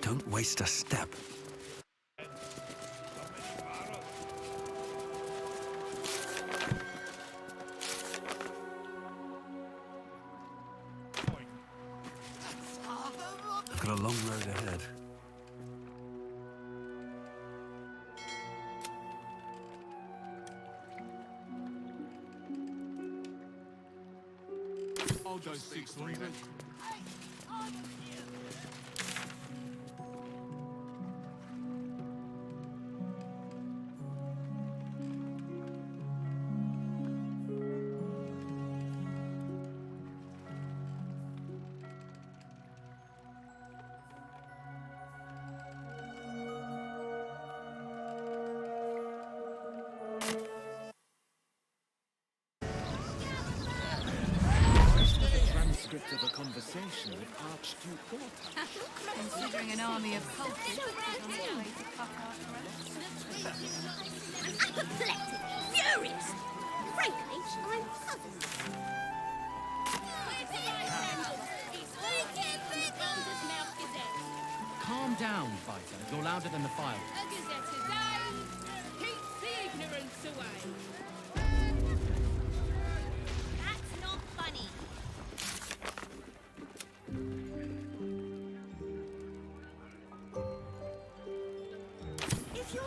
Don't waste a step. I've got a long road ahead. I'll go 600. Transcript of a conversation with Archduke Baldur. Considering an army of cultists is on its way to cut out the rest. Apoplectic, furious. Frankly, I'm puzzled. Calm down, fighter. You're louder than the fire. A gazette a day keeps the ignorance away. That's not funny. If you're...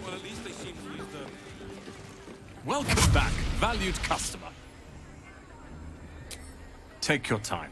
Well, at least they seem to use the... Welcome back, valued customer. Take your time.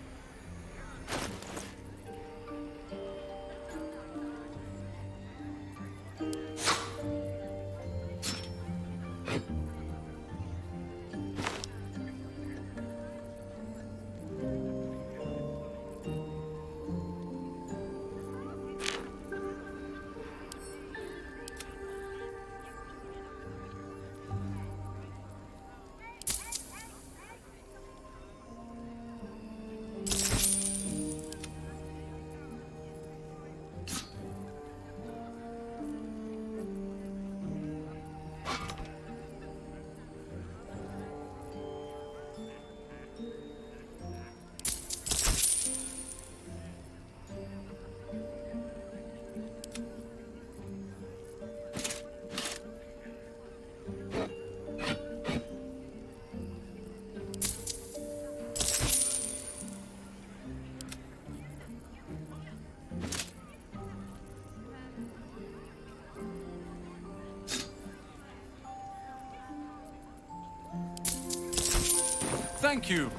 Thank you.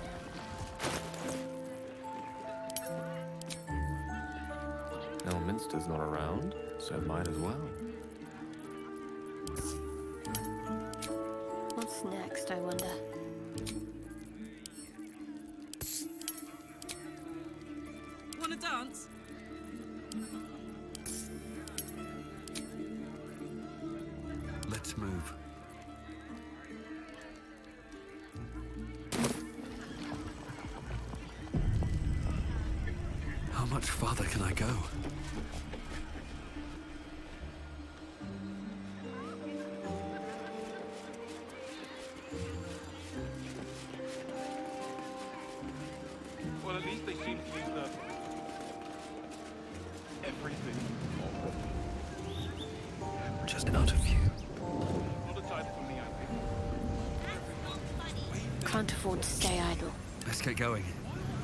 Elminster's not around, so might as well. What's next, I wonder? Wanna dance? Let's move. How much farther can I go? Well, at least they seem to use the... everything. Just out of view. Not a type from the Abbey. That's not funny. Can't afford to stay idle. Let's get going.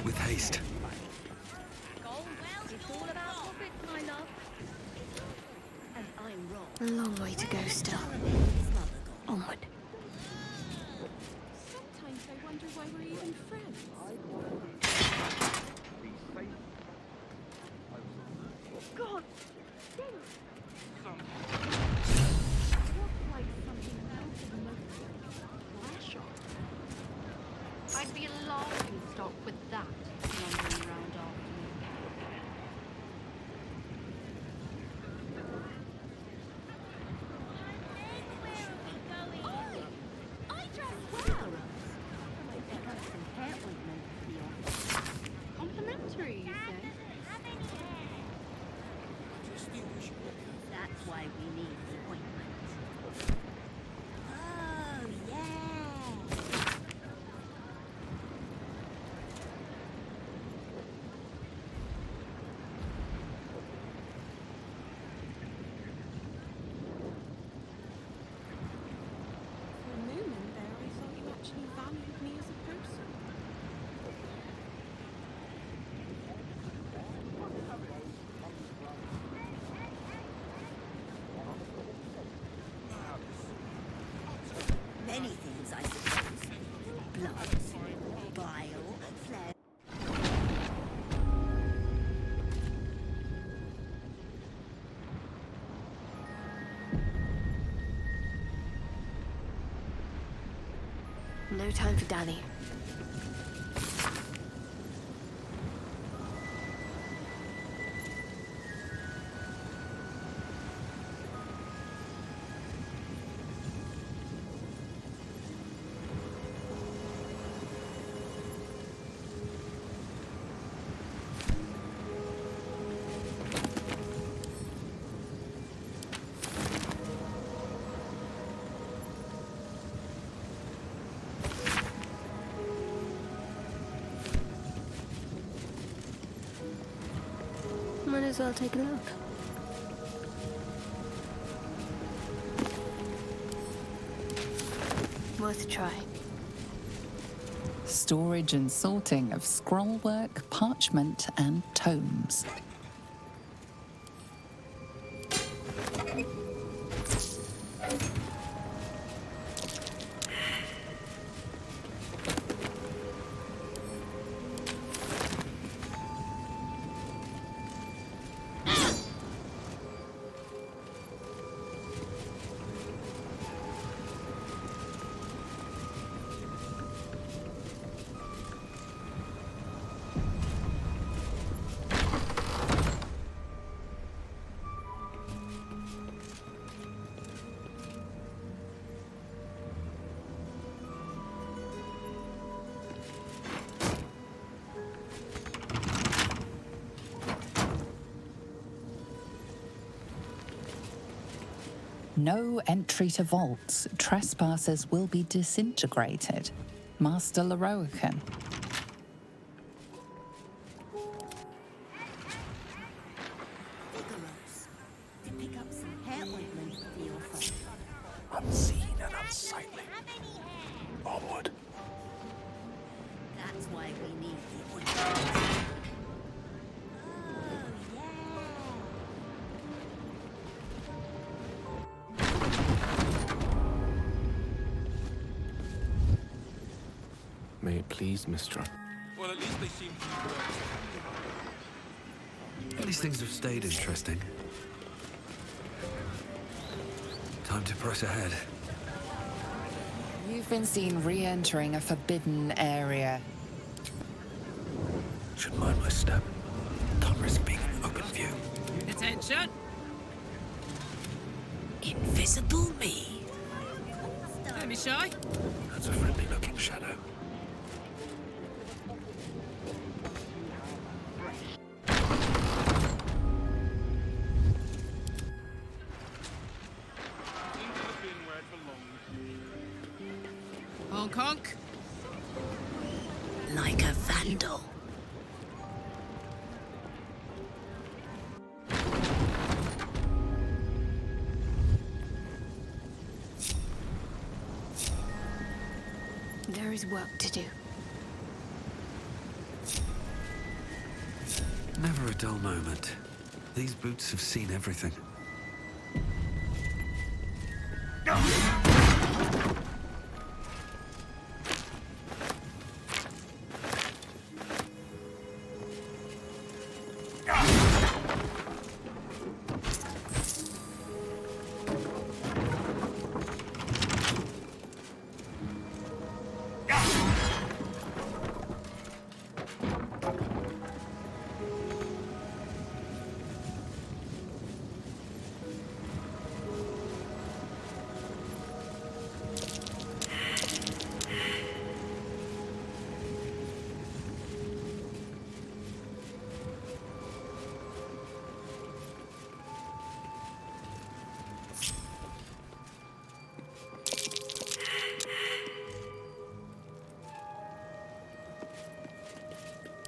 With haste. It's all about profit, my love. And I'm wrong. A long way to go still. Onward. Sometimes I wonder why we're even friends. God! Some... Looks like something else in the most flash on. I'd be a laughing stock with that wandering around after me. No time for Danny. Might as well take a look. Worth a try. Storage and sorting of scrollwork, parchment, and tomes. No entry to vaults. Trespassers will be disintegrated. Master Leroican. To pick up some hair ointment for your friend. Unseen and unsightly. Onward. That's why we need the ointment. May it please, Mistra. Well, at least they seem to These things have stayed interesting. Time to press ahead. You've been seen re-entering a forbidden area. Should mind my step. Can't risk being in open view. Attention! Invisible me. Don't be shy. That's a friendly-looking shadow. into the bin where it belongs. Honk honk. Like a vandal. There is work to do. Never a dull moment. These boots have seen everything.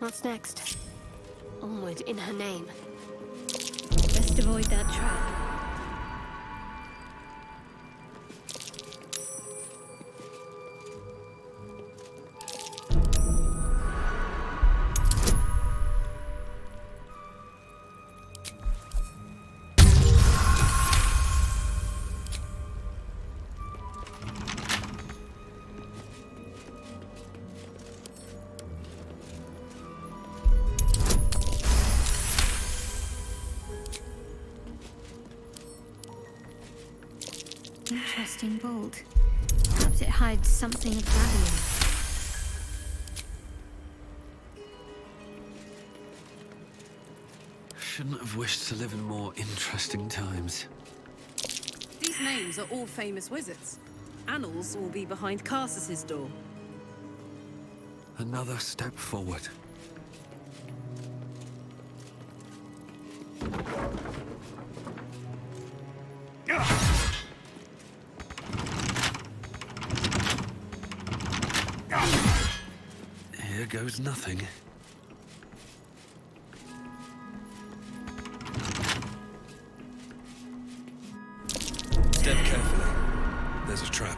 What's next? Onward in her name. Best avoid that trap. Interesting bolt. Perhaps Perhaps it hides something of value. Shouldn't have wished to live in more interesting times. These names are all famous wizards. Annals will be behind Carsus's door. Another step forward. Here goes nothing. Step carefully. There's a trap.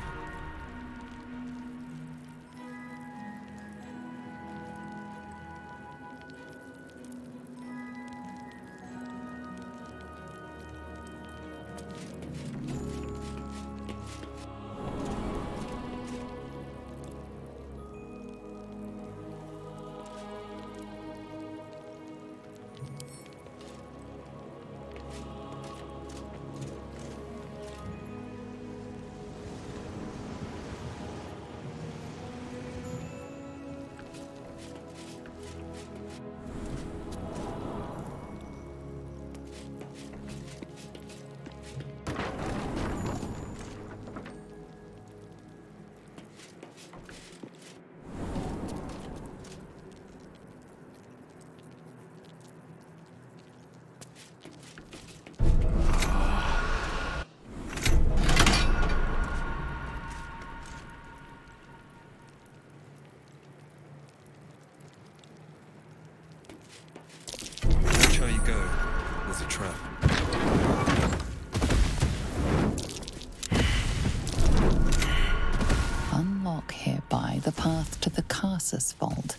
Watch how you go. There's a trap. Unlock hereby the path to the Carsus Vault.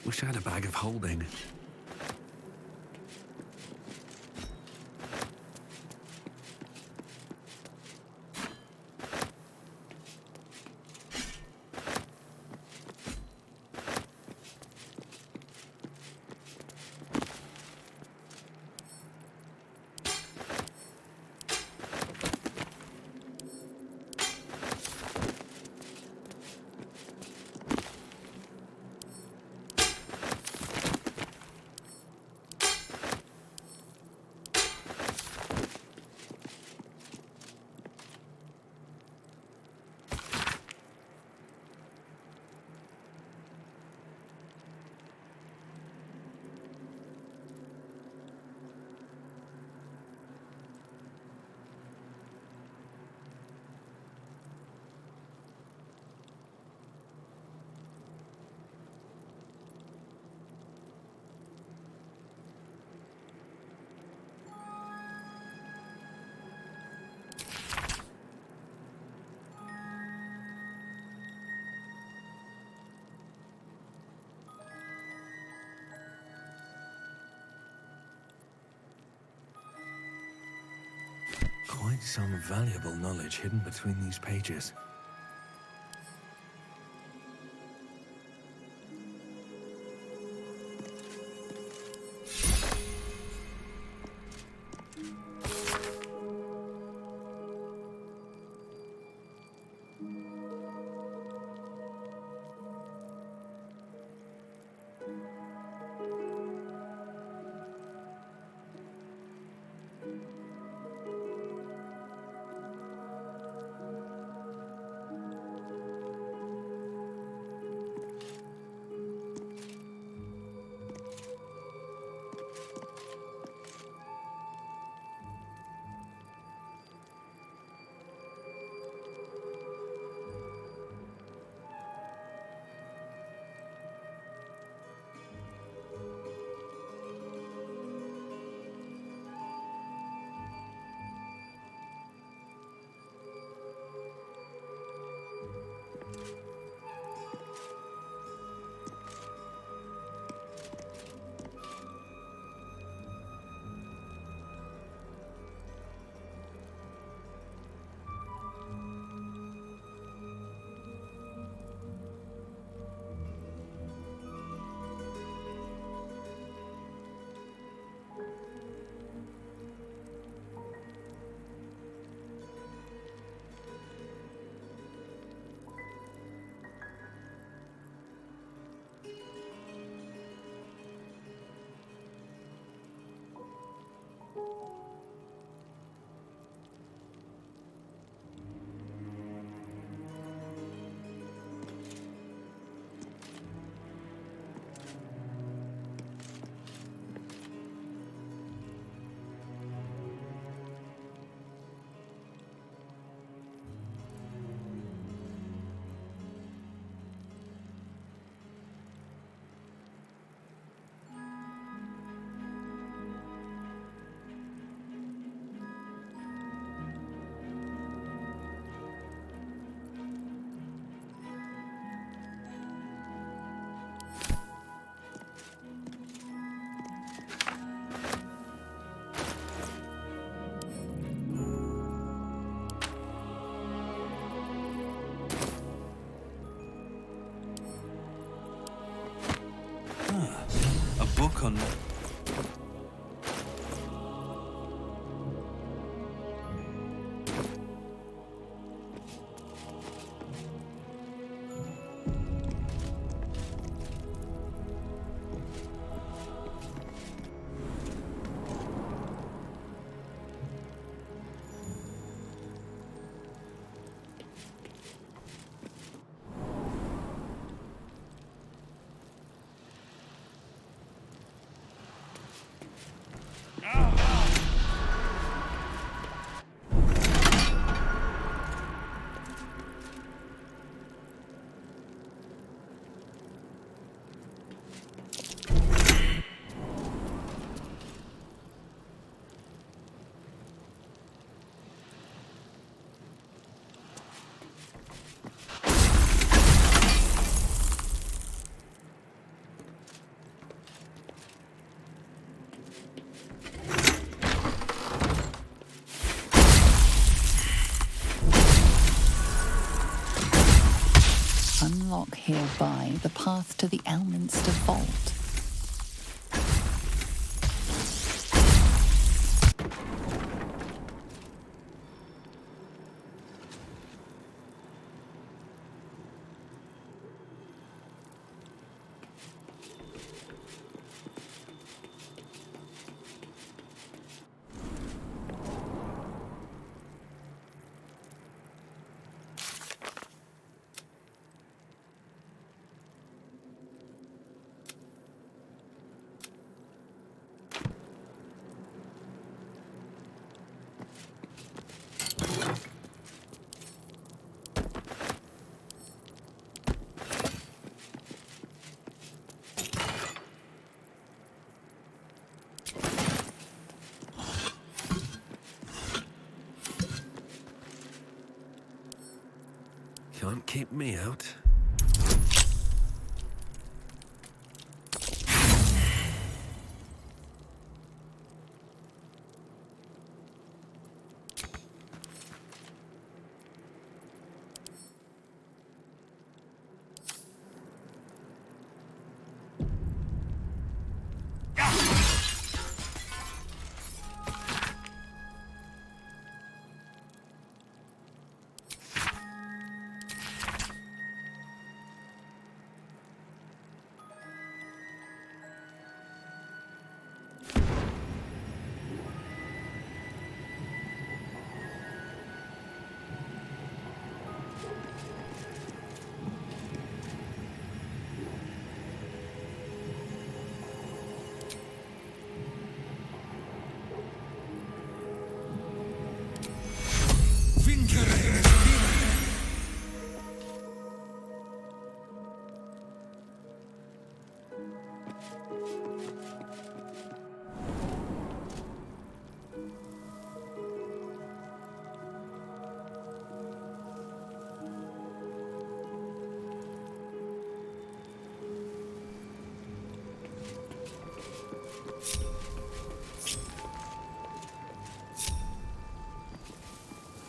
Wish I had a bag of holding. Quite some valuable knowledge hidden between these pages. book on... Unlock hereby the path to the Elminster Vault. Can't keep me out.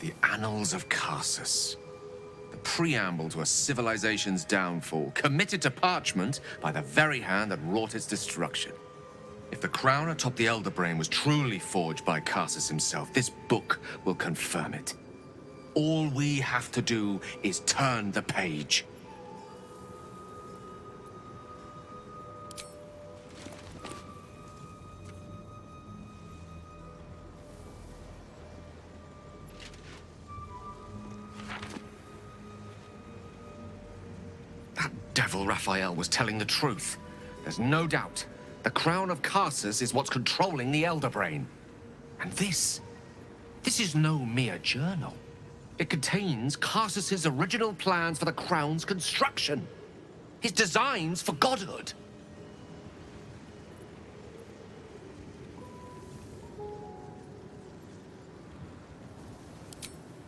The Annals of Karsus. The preamble to a civilization's downfall, committed to parchment by the very hand that wrought its destruction. If the crown atop the Elder Brain was truly forged by Karsus himself, this book will confirm it. All we have to do is turn the page. Devil Raphael was telling the truth. There's no doubt. The crown of Karsus is what's controlling the Elder Brain. And this is no mere journal. It contains Karsus's original plans for the crown's construction. His designs for godhood.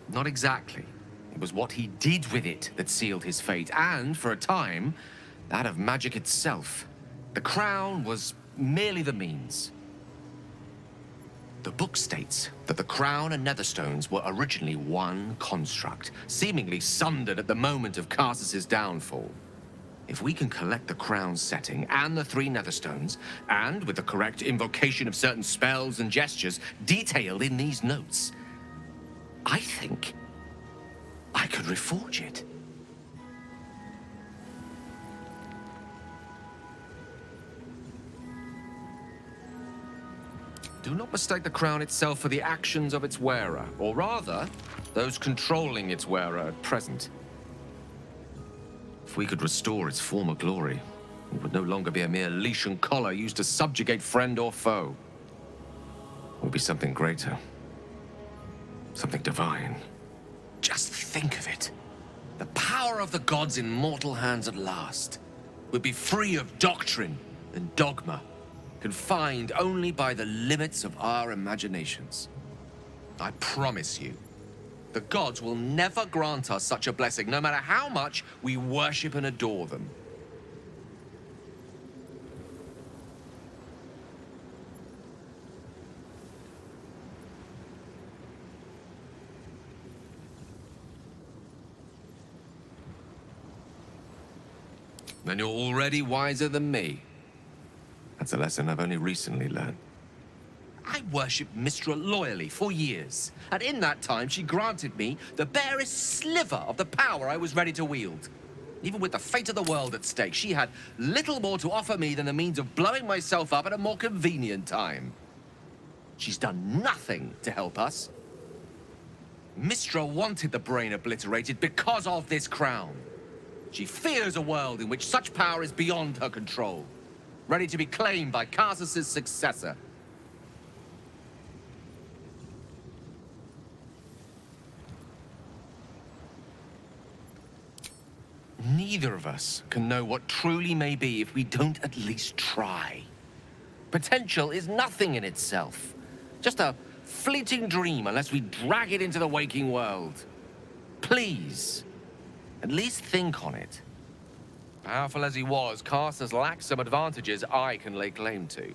Not exactly. It was what he did with it that sealed his fate, and, for a time, that of magic itself. The crown was merely the means. The book states that the crown and netherstones were originally one construct, seemingly sundered at the moment of Karsus's downfall. If we can collect the crown's setting and the 3 netherstones, and with the correct invocation of certain spells and gestures detailed in these notes, I think I could reforge it. Do not mistake the crown itself for the actions of its wearer, or rather, those controlling its wearer at present. If we could restore its former glory, it would no longer be a mere leash and collar used to subjugate friend or foe. It would be something greater. Something divine. Just think of it. The power of the gods in mortal hands at last would be free of doctrine and dogma, confined only by the limits of our imaginations. I promise you, the gods will never grant us such a blessing, no matter how much we worship and adore them. Then you're already wiser than me. That's a lesson I've only recently learned. I worshipped Mistra loyally for years, and in that time she granted me the barest sliver of the power I was ready to wield. Even with the fate of the world at stake, she had little more to offer me than the means of blowing myself up at a more convenient time. She's done nothing to help us. Mistra wanted the brain obliterated because of this crown. She fears a world in which such power is beyond her control, ready to be claimed by Karsus's successor. Neither of us can know what truly may be if we don't at least try. Potential is nothing in itself, just a fleeting dream unless we drag it into the waking world. Please, at least think on it. Powerful as he was, Karsus lacks some advantages I can lay claim to.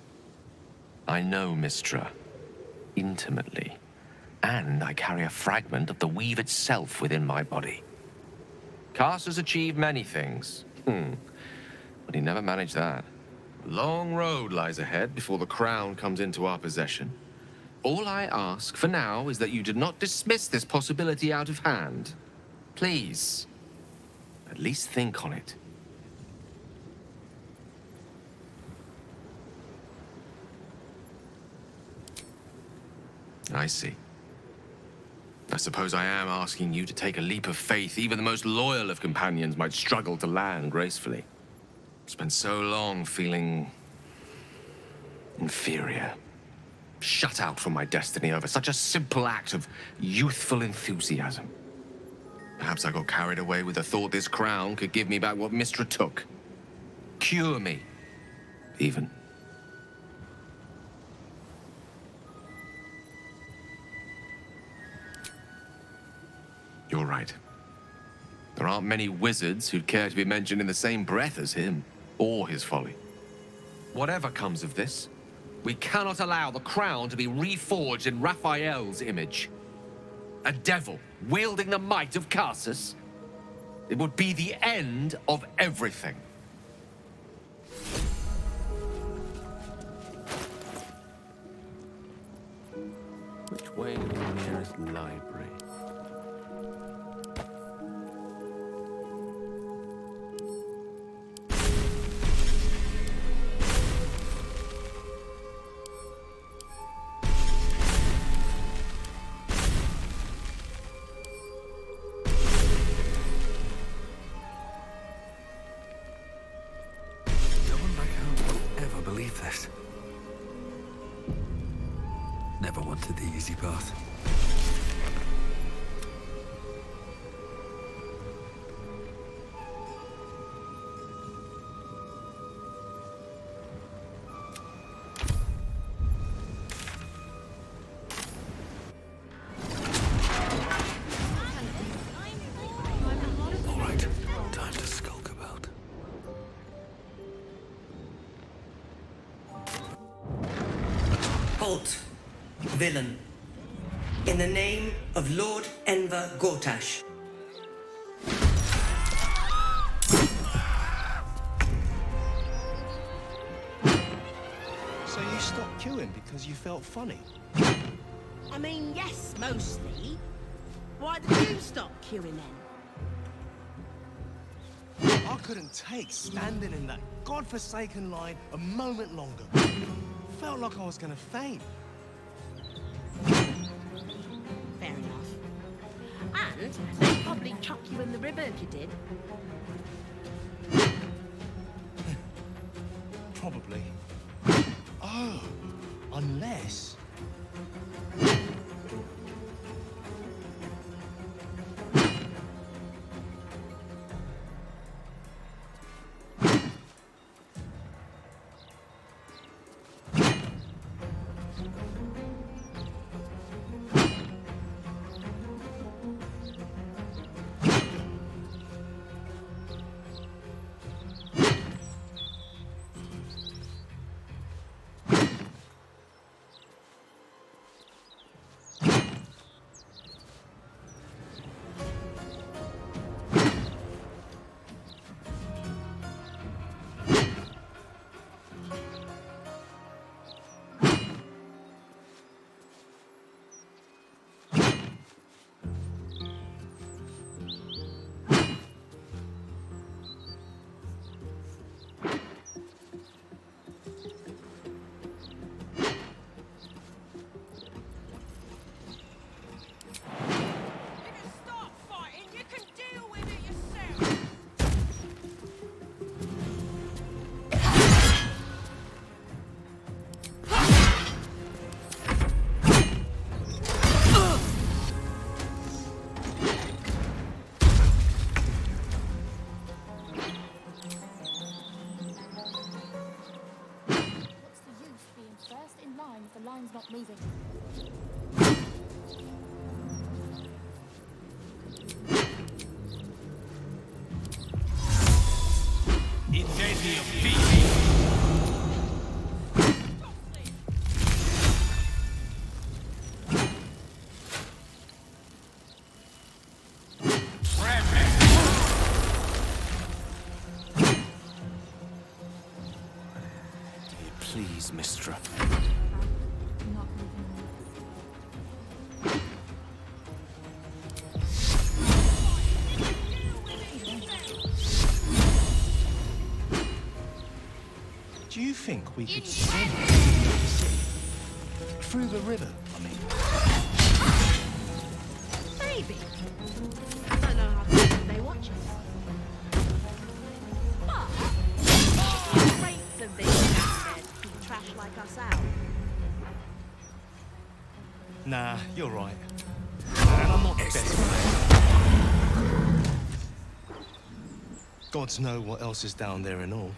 I know Mistra intimately, and I carry a fragment of the weave itself within my body. Karsus achieved many things, but he never managed that. A long road lies ahead before the crown comes into our possession. All I ask for now is that you do not dismiss this possibility out of hand. Please, at least think on it. I see. I suppose I am asking you to take a leap of faith even the most loyal of companions might struggle to land gracefully. Spent so long feeling inferior, shut out from my destiny over such a simple act of youthful enthusiasm. Perhaps I got carried away with the thought this crown could give me back what Mistra took. Cure me, even. You're right. There aren't many wizards who'd care to be mentioned in the same breath as him, or his folly. Whatever comes of this, we cannot allow the crown to be reforged in Raphael's image. A devil wielding the might of Karsus. It would be the end of everything. Which way to the nearest library? This. Never wanted the easy path. All right, time to skulk about. Halt, villain. In the name of Lord Enver Gortash. So you stopped queuing because you felt funny? I mean, yes, mostly. Why did you stop queuing then? I couldn't take standing in that godforsaken line a moment longer. Felt like I was gonna faint. Fair enough. And they'd probably chuck you in the river if you did. Probably. Oh, unless... The line's not moving. Please, Mistra. Not moving. Do you think we could swim through the river, I mean? Maybe. I don't know how closely they watch us. But rates of being out there to keep trash like us out. Nah, you're right. And I'm not the best man. Gods know what else is down there and all.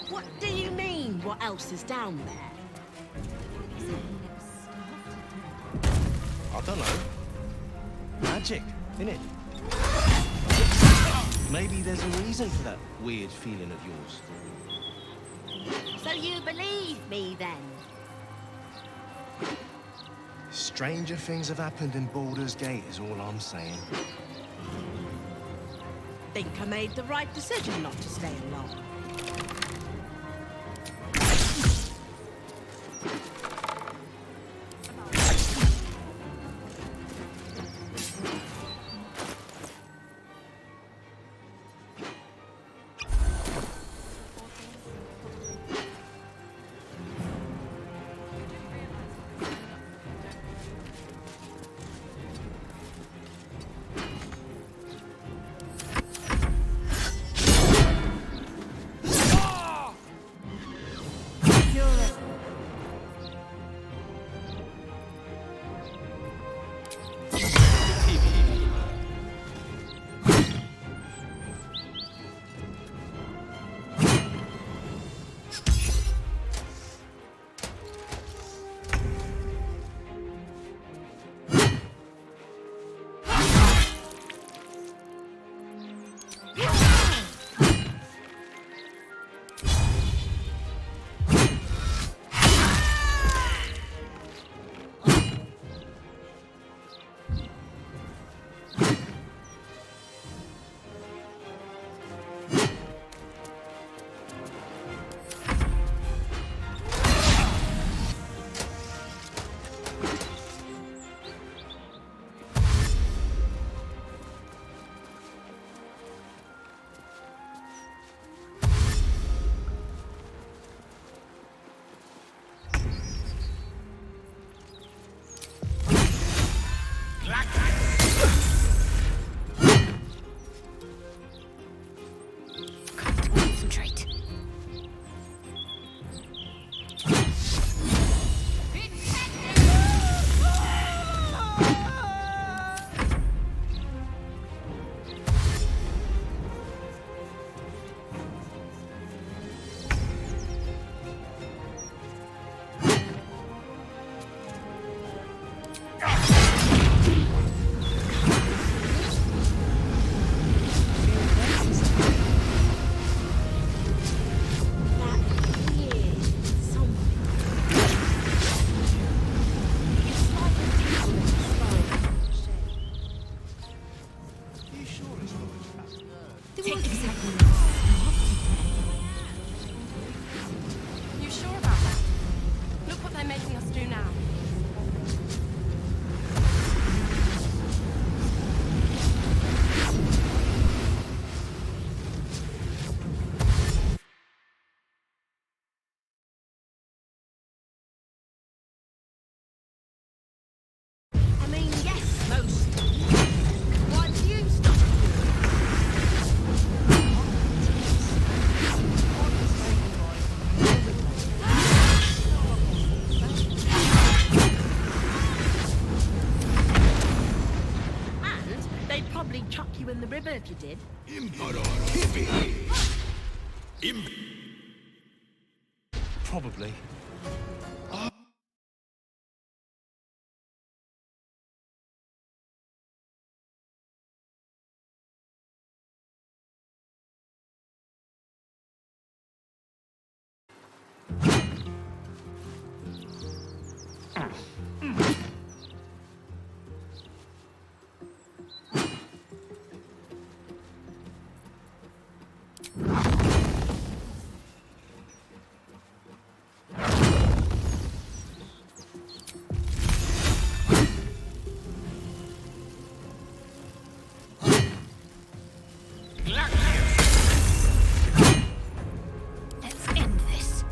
What do you mean, what else is down there? I don't know. Magic, innit? Maybe there's a reason for that weird feeling of yours. So you believe me then? Stranger things have happened in Baldur's Gate is all I'm saying. Think I made the right decision not to stay along. you did. Probably. Let's end this.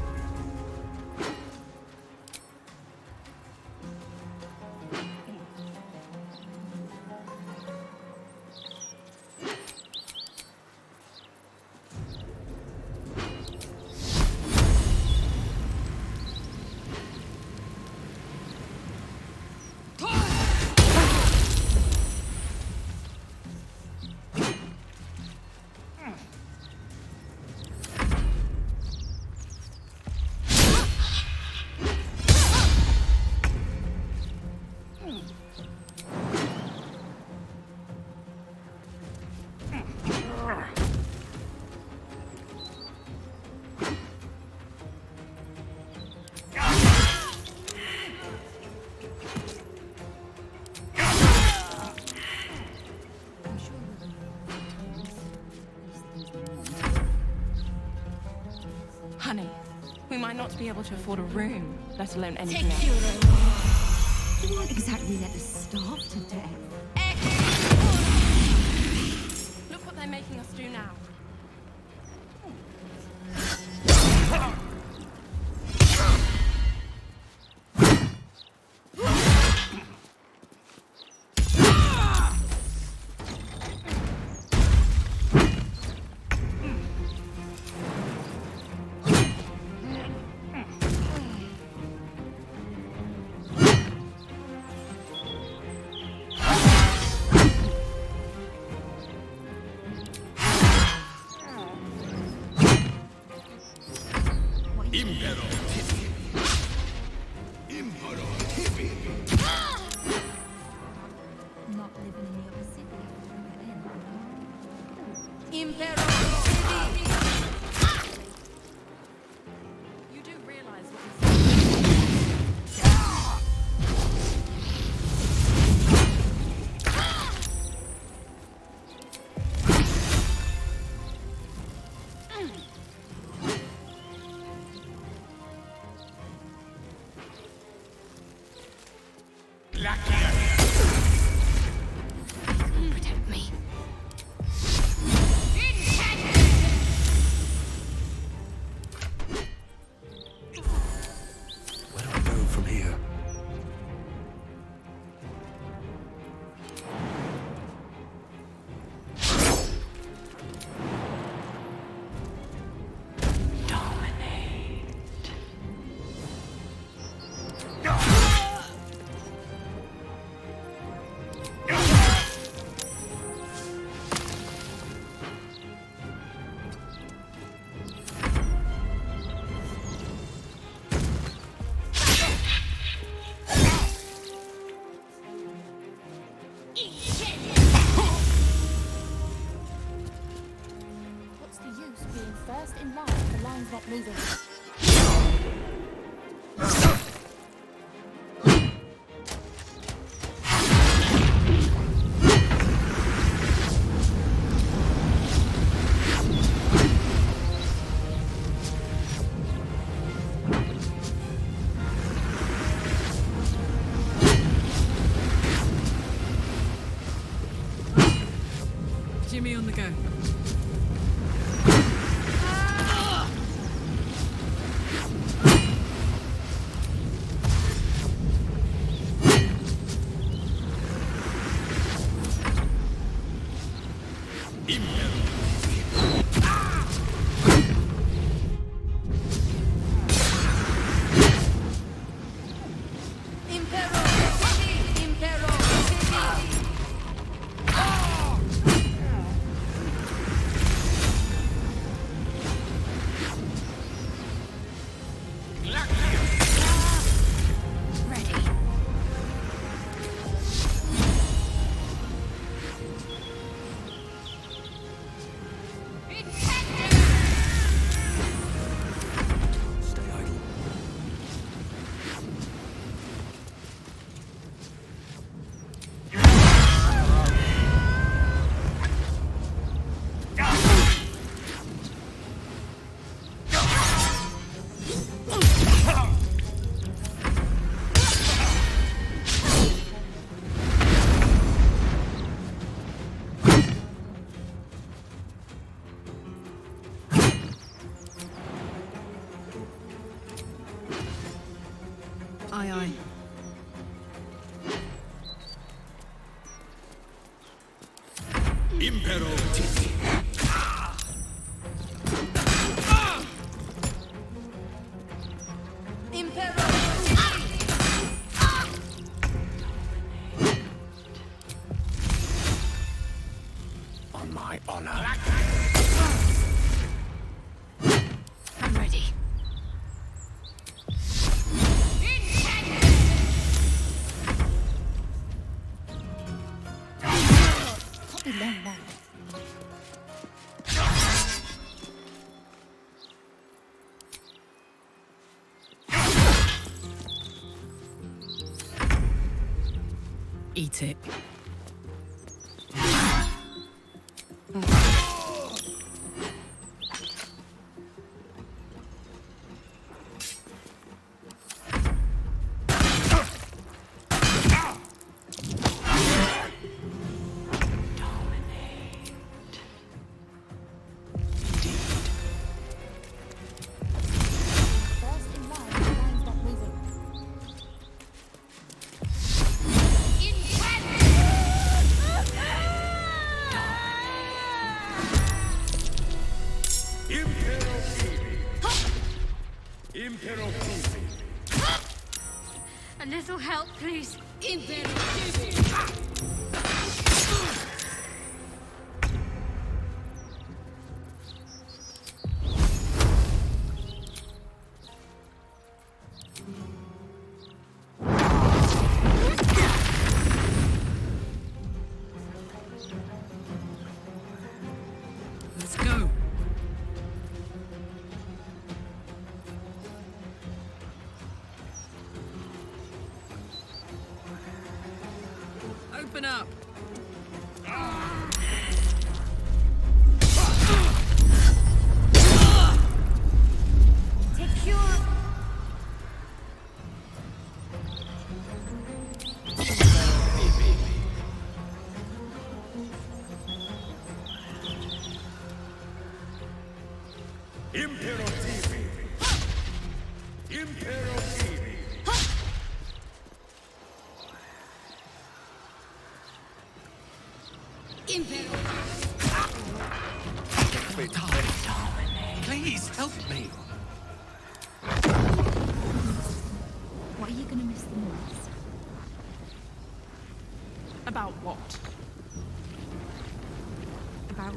Honey, we might not be able to afford a room, let alone anything Take else. your own. You won't exactly let us starve to death. Look what they're making us do now. Not living in the other city after we get in. Impero! You do realize what this Protect me. Where do I go from here? What's the use being first in line if the line's not moving? Jimmy on the go. Aye, aye. Impero Titi. On my honor. I'm ready. Can't be long now. Eat it. Impero Titi. A little help, please. Let's go. Open up. Take cure. Impero Titi. Impero Titi. Please help me. What are you gonna miss the most? About what? About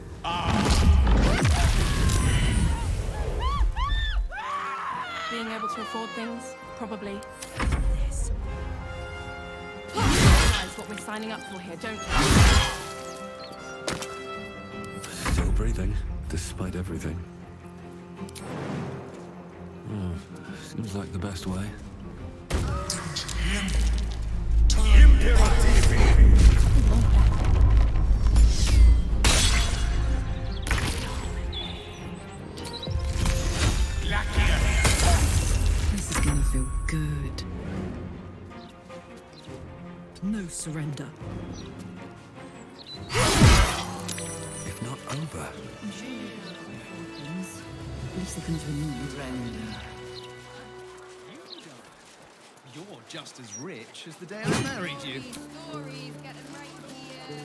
Being able to afford things? Probably. this. You realize what we're signing up for here, don't you? Still breathing, despite everything. Seems like the best way. Impero Titi. This is gonna feel good. No surrender. If not over. I'm sure you know what happens. At least they come to an end. You're just as rich as the day I married you.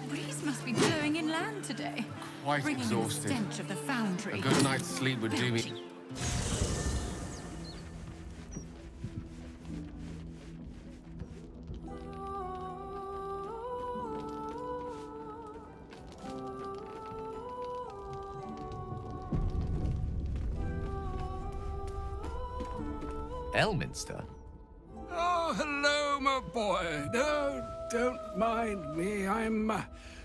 Breeze must be blowing inland today. Quite Bringing in the stench of the foundry. A good night's sleep would do me. Elminster? Oh, hello, my boy. No, don't mind me. I'm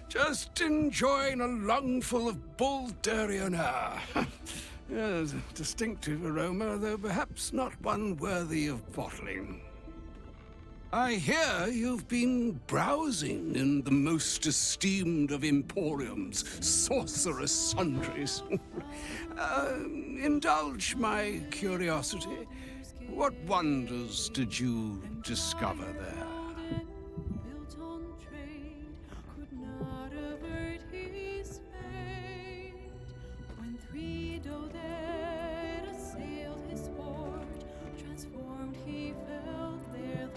just enjoying a lungful of Baldurian air. Yes, a distinctive aroma, though perhaps not one worthy of bottling. I hear you've been browsing in the most esteemed of emporiums, sorcerous sundries. Indulge my curiosity. What wonders did you discover there? Built on trade, could not avert his fate. When three dead assailed his port, transformed he felt there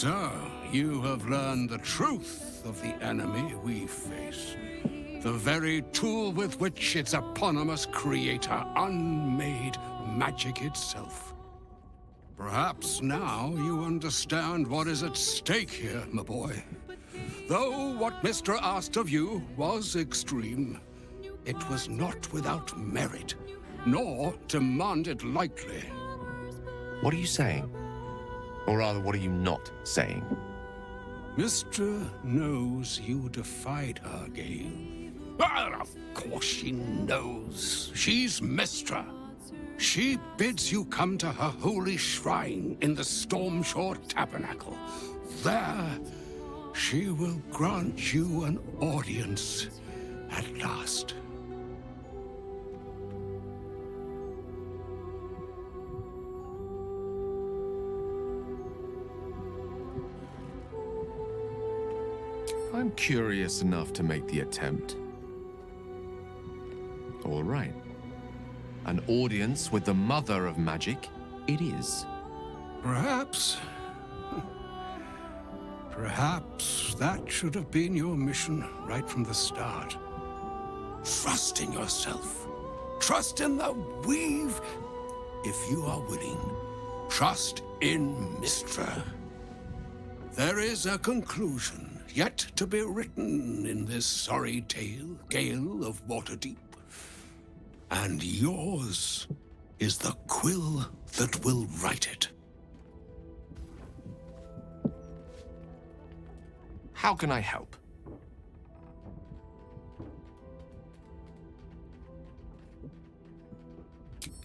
So, you have learned the truth of the enemy we face. The very tool with which its eponymous creator unmade magic itself. Perhaps now you understand what is at stake here, my boy. Though what Mr. asked of you was extreme, it was not without merit, nor demanded lightly. What are you saying? Or rather, what are you not saying? Mr. knows you defied her, Gale. Well, of course she knows. She's Mistra. She bids you come to her holy shrine in the Stormshore Tabernacle. There, she will grant you an audience at last. I'm curious enough to make the attempt. All right. An audience with the mother of magic, it is. Perhaps that should have been your mission right from the start. Trust in yourself. Trust in the weave. If you are willing, trust in Mistra. There is a conclusion yet to be written in this sorry tale, Gale of Waterdeep. And yours is the quill that will write it. How can I help?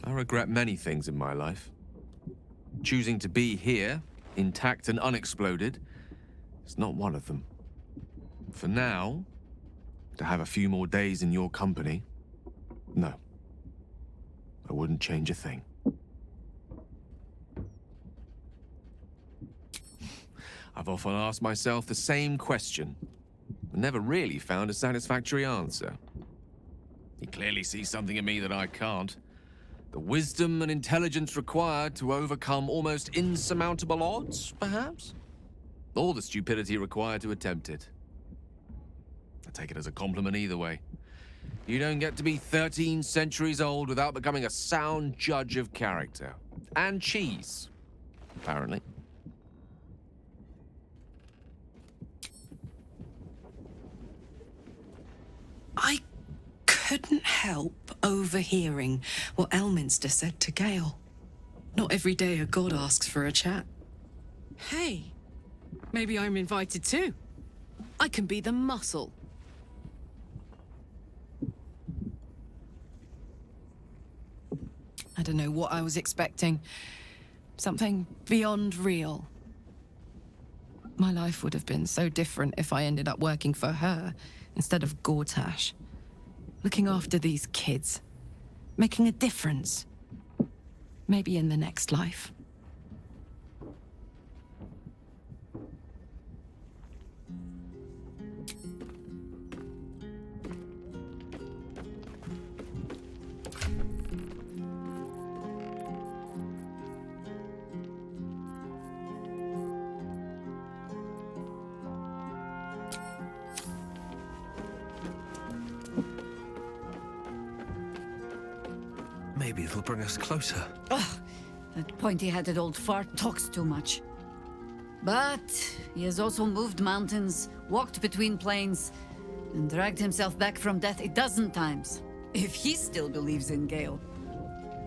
I regret many things in my life. Choosing to be here, intact and unexploded, is not one of them. For now, to have a few more days in your company, no. I wouldn't change a thing. I've often asked myself the same question, and never really found a satisfactory answer. He clearly sees something in me that I can't. The wisdom and intelligence required to overcome almost insurmountable odds, perhaps? Or the stupidity required to attempt it. I take it as a compliment either way. You don't get to be 13 centuries old without becoming a sound judge of character. And cheese, apparently. I couldn't help overhearing what Elminster said to Gale. Not every day a god asks for a chat. Hey, maybe I'm invited too. I can be the muscle. I don't know what I was expecting. Something beyond real. My life would have been so different if I ended up working for her instead of Gortash. Looking after these kids. Making a difference. Maybe in the next life. Maybe it'll bring us closer. Ugh, that pointy-headed old fart talks too much. But he has also moved mountains, walked between planes, and dragged himself back from death a dozen times. If he still believes in Gale,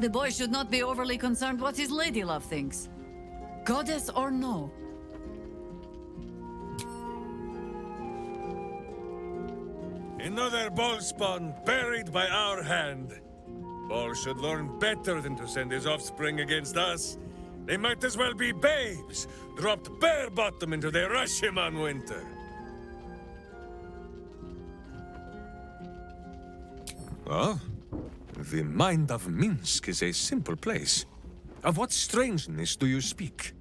the boy should not be overly concerned what his ladylove thinks. Goddess or no. Another ball spawn buried by our hand. Ball should learn better than to send his offspring against us. They might as well be babes, dropped bare bottom into the Rashomon winter. Well, the mind of Minsk is a simple place. Of what strangeness do you speak?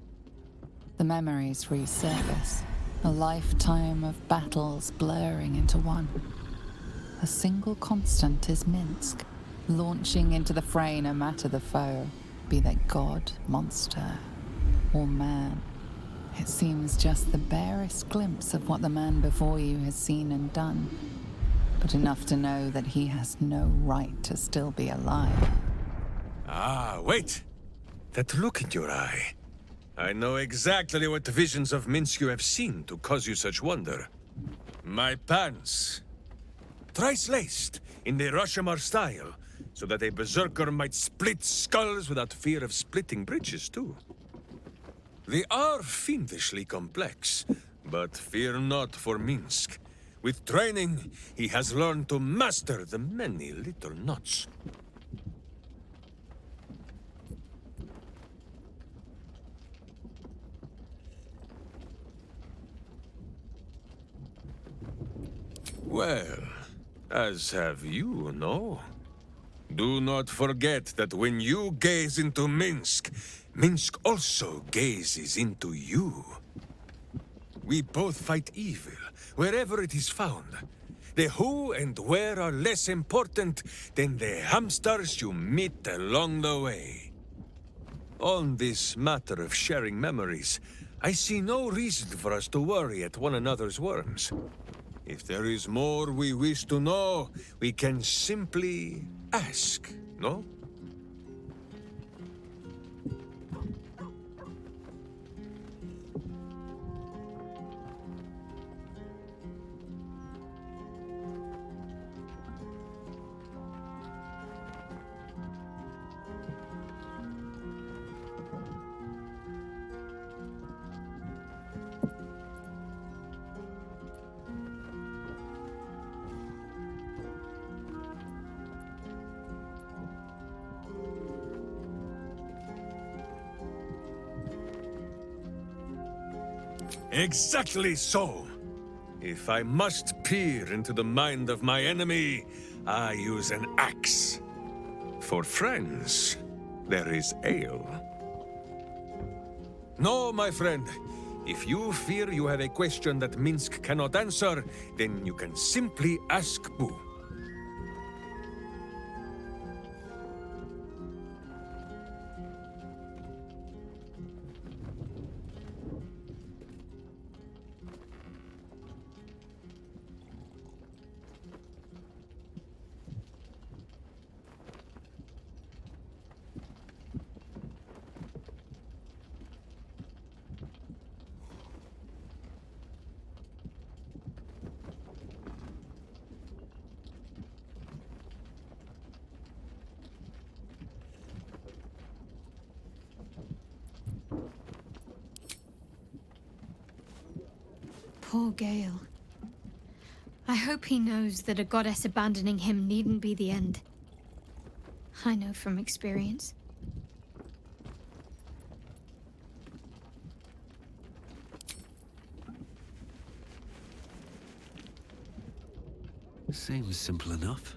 The memories resurface. A lifetime of battles blurring into one. A single constant is Minsk, launching into the fray no matter the foe, be they god, monster, or man. It seems just the barest glimpse of what the man before you has seen and done, but enough to know that he has no right to still be alive. Ah, wait! That look in your eye. I know exactly what visions of Minsk you have seen to cause you such wonder. My pants. Thrice laced, in the Rashomar style, so that a berserker might split skulls without fear of splitting bridges, too. They are fiendishly complex, but fear not for Minsk. With training, he has learned to master the many little knots. Well, as have you, no? Do not forget that when you gaze into Minsk, Minsk also gazes into you. We both fight evil, wherever it is found. The who and where are less important than the hamsters you meet along the way. On this matter of sharing memories, I see no reason for us to worry at one another's worms. If there is more we wish to know, we can simply ask, no? Exactly so. If I must peer into the mind of my enemy, I use an axe. For friends, there is ale. No, my friend. If you fear you have a question that Minsk cannot answer, then you can simply ask Boo. Poor Gale. I hope he knows that a goddess abandoning him needn't be the end. I know from experience. Seems simple enough.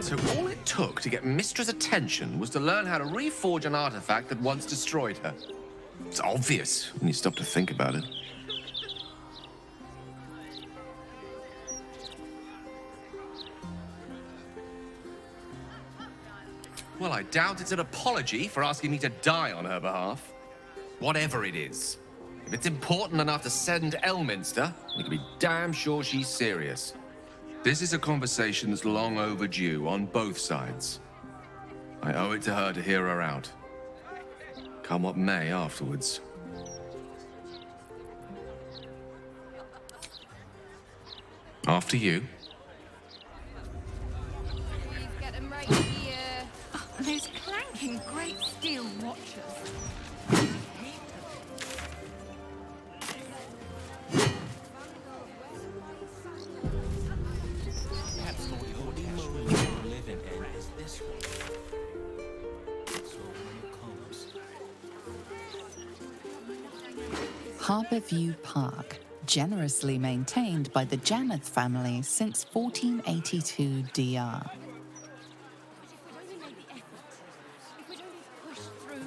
So all it took to get Mistra's attention was to learn how to reforge an artifact that once destroyed her. It's obvious when you stop to think about it. Well, I doubt it's an apology for asking me to die on her behalf. Whatever it is. If it's important enough to send Elminster, we can be damn sure she's serious. This is a conversation that's long overdue on both sides. I owe it to her to hear her out. Come what may afterwards. After you. Please get them right here. Oh, those clanking great steel watches. Perhaps Lord Vortex will live in end is this one. So when it comes. Harbourview Park, generously maintained by the Janeth family since 1482 DR. If we'd only pushed through.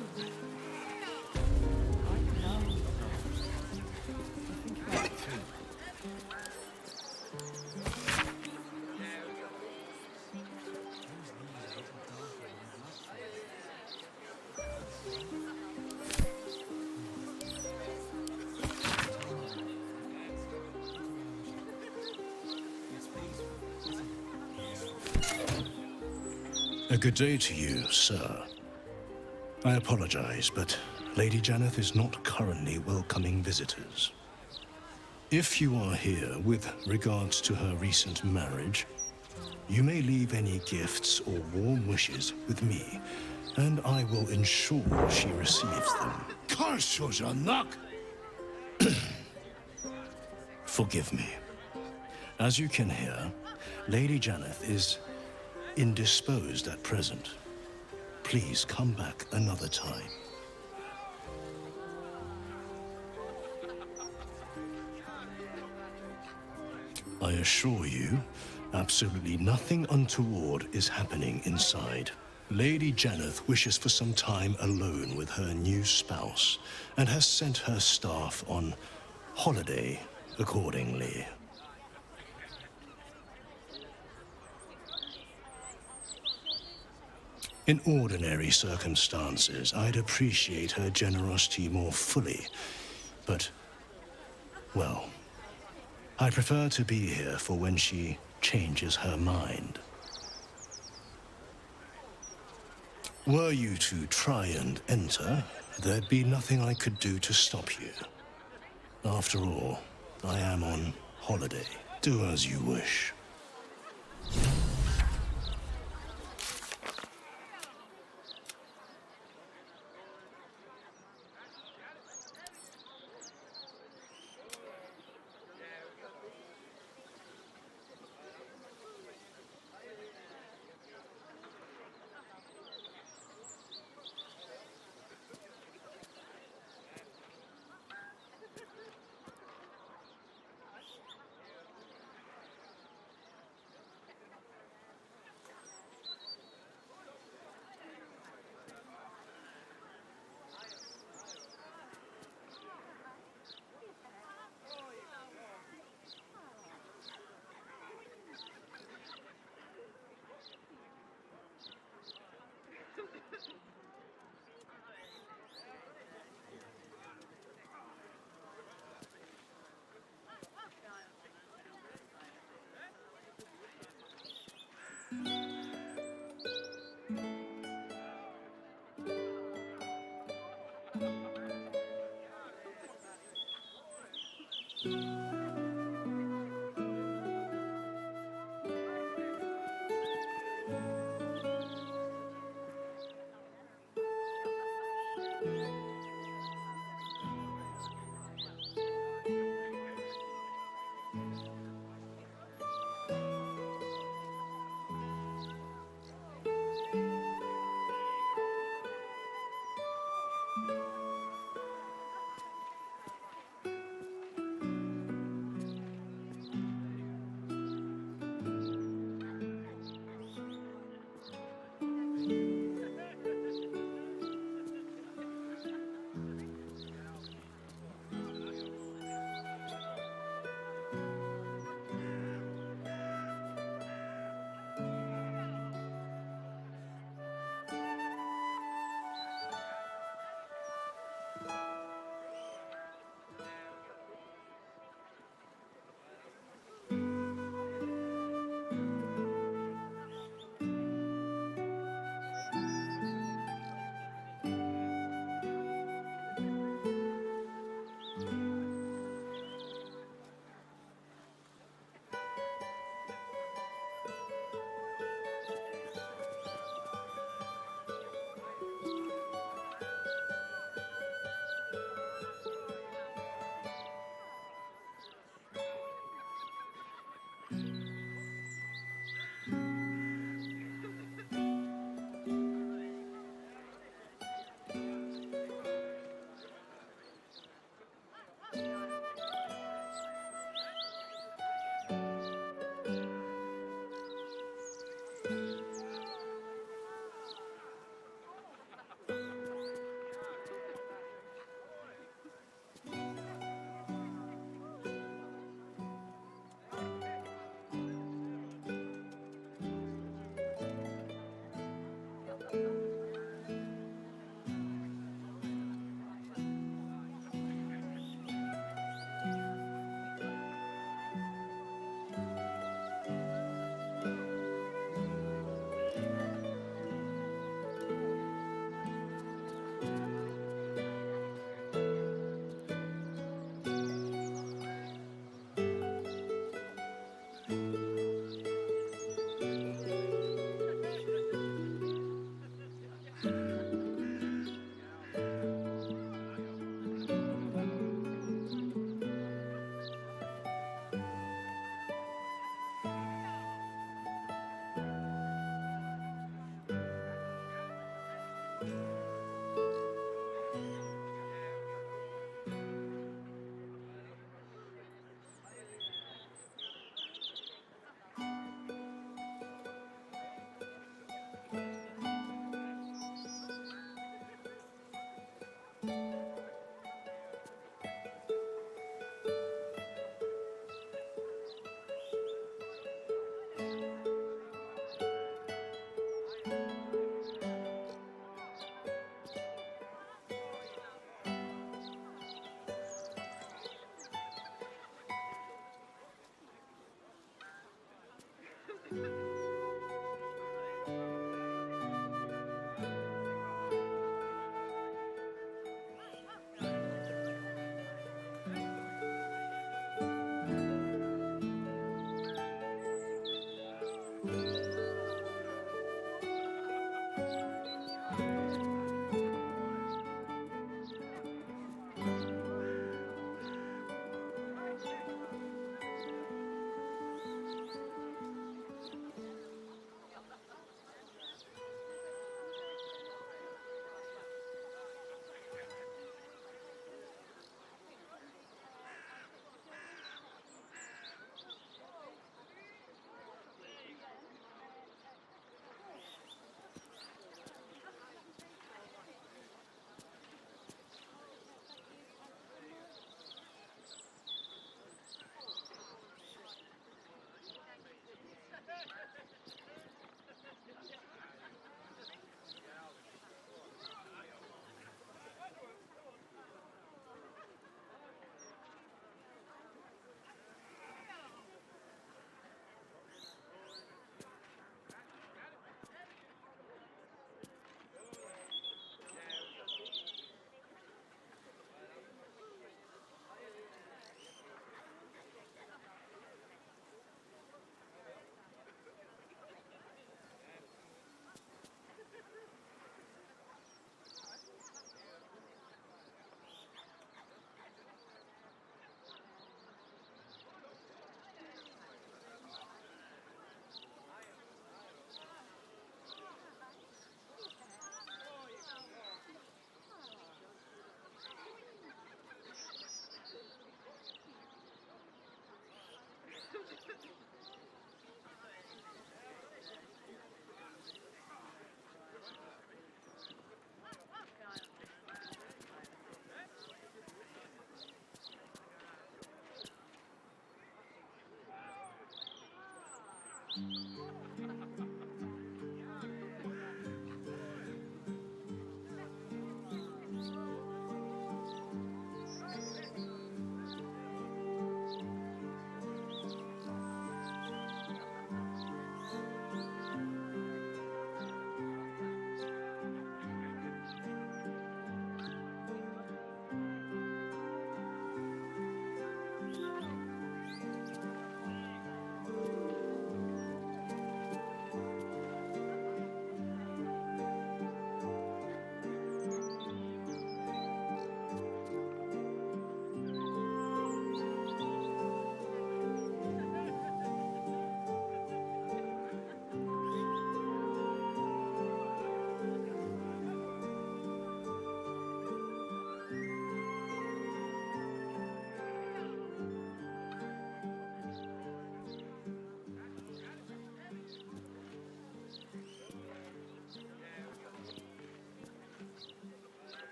A good day to you, sir. I apologize, but Lady Janeth is not currently welcoming visitors. If you are here with regards to her recent marriage, you may leave any gifts or warm wishes with me, and I will ensure she receives them. Forgive me. As you can hear, Lady Janeth is indisposed at present. Please come back another time. I assure you, absolutely nothing untoward is happening inside. Lady Janeth wishes for some time alone with her new spouse and has sent her staff on holiday accordingly. In ordinary circumstances, I'd appreciate her generosity more fully, but, well, I prefer to be here for when she changes her mind. Were you to try and enter, there'd be nothing I could do to stop you. After all, I am on holiday. Do as you wish.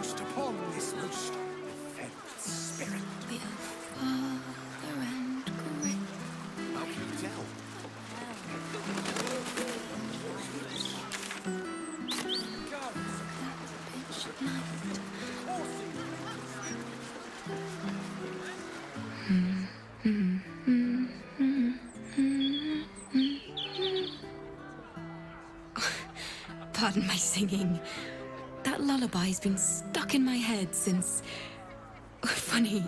loosed upon this most defense spirit. We are father and grip. How can you tell? Pardon my singing. That lullaby's been stuck in my head since... Funny.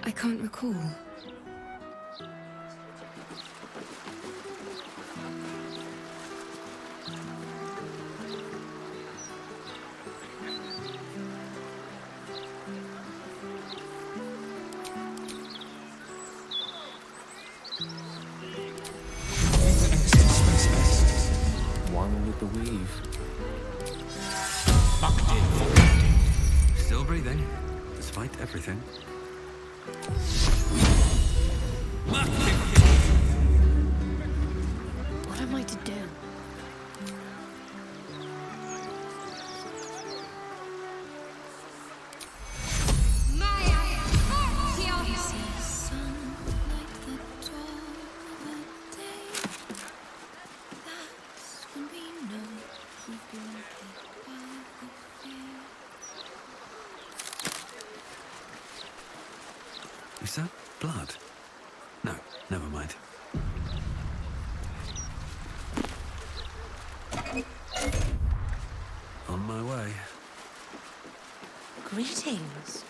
I can't recall. One with the weave. Still breathing, despite everything. What am I to do? Is that blood? No, never mind. On my way. Greetings.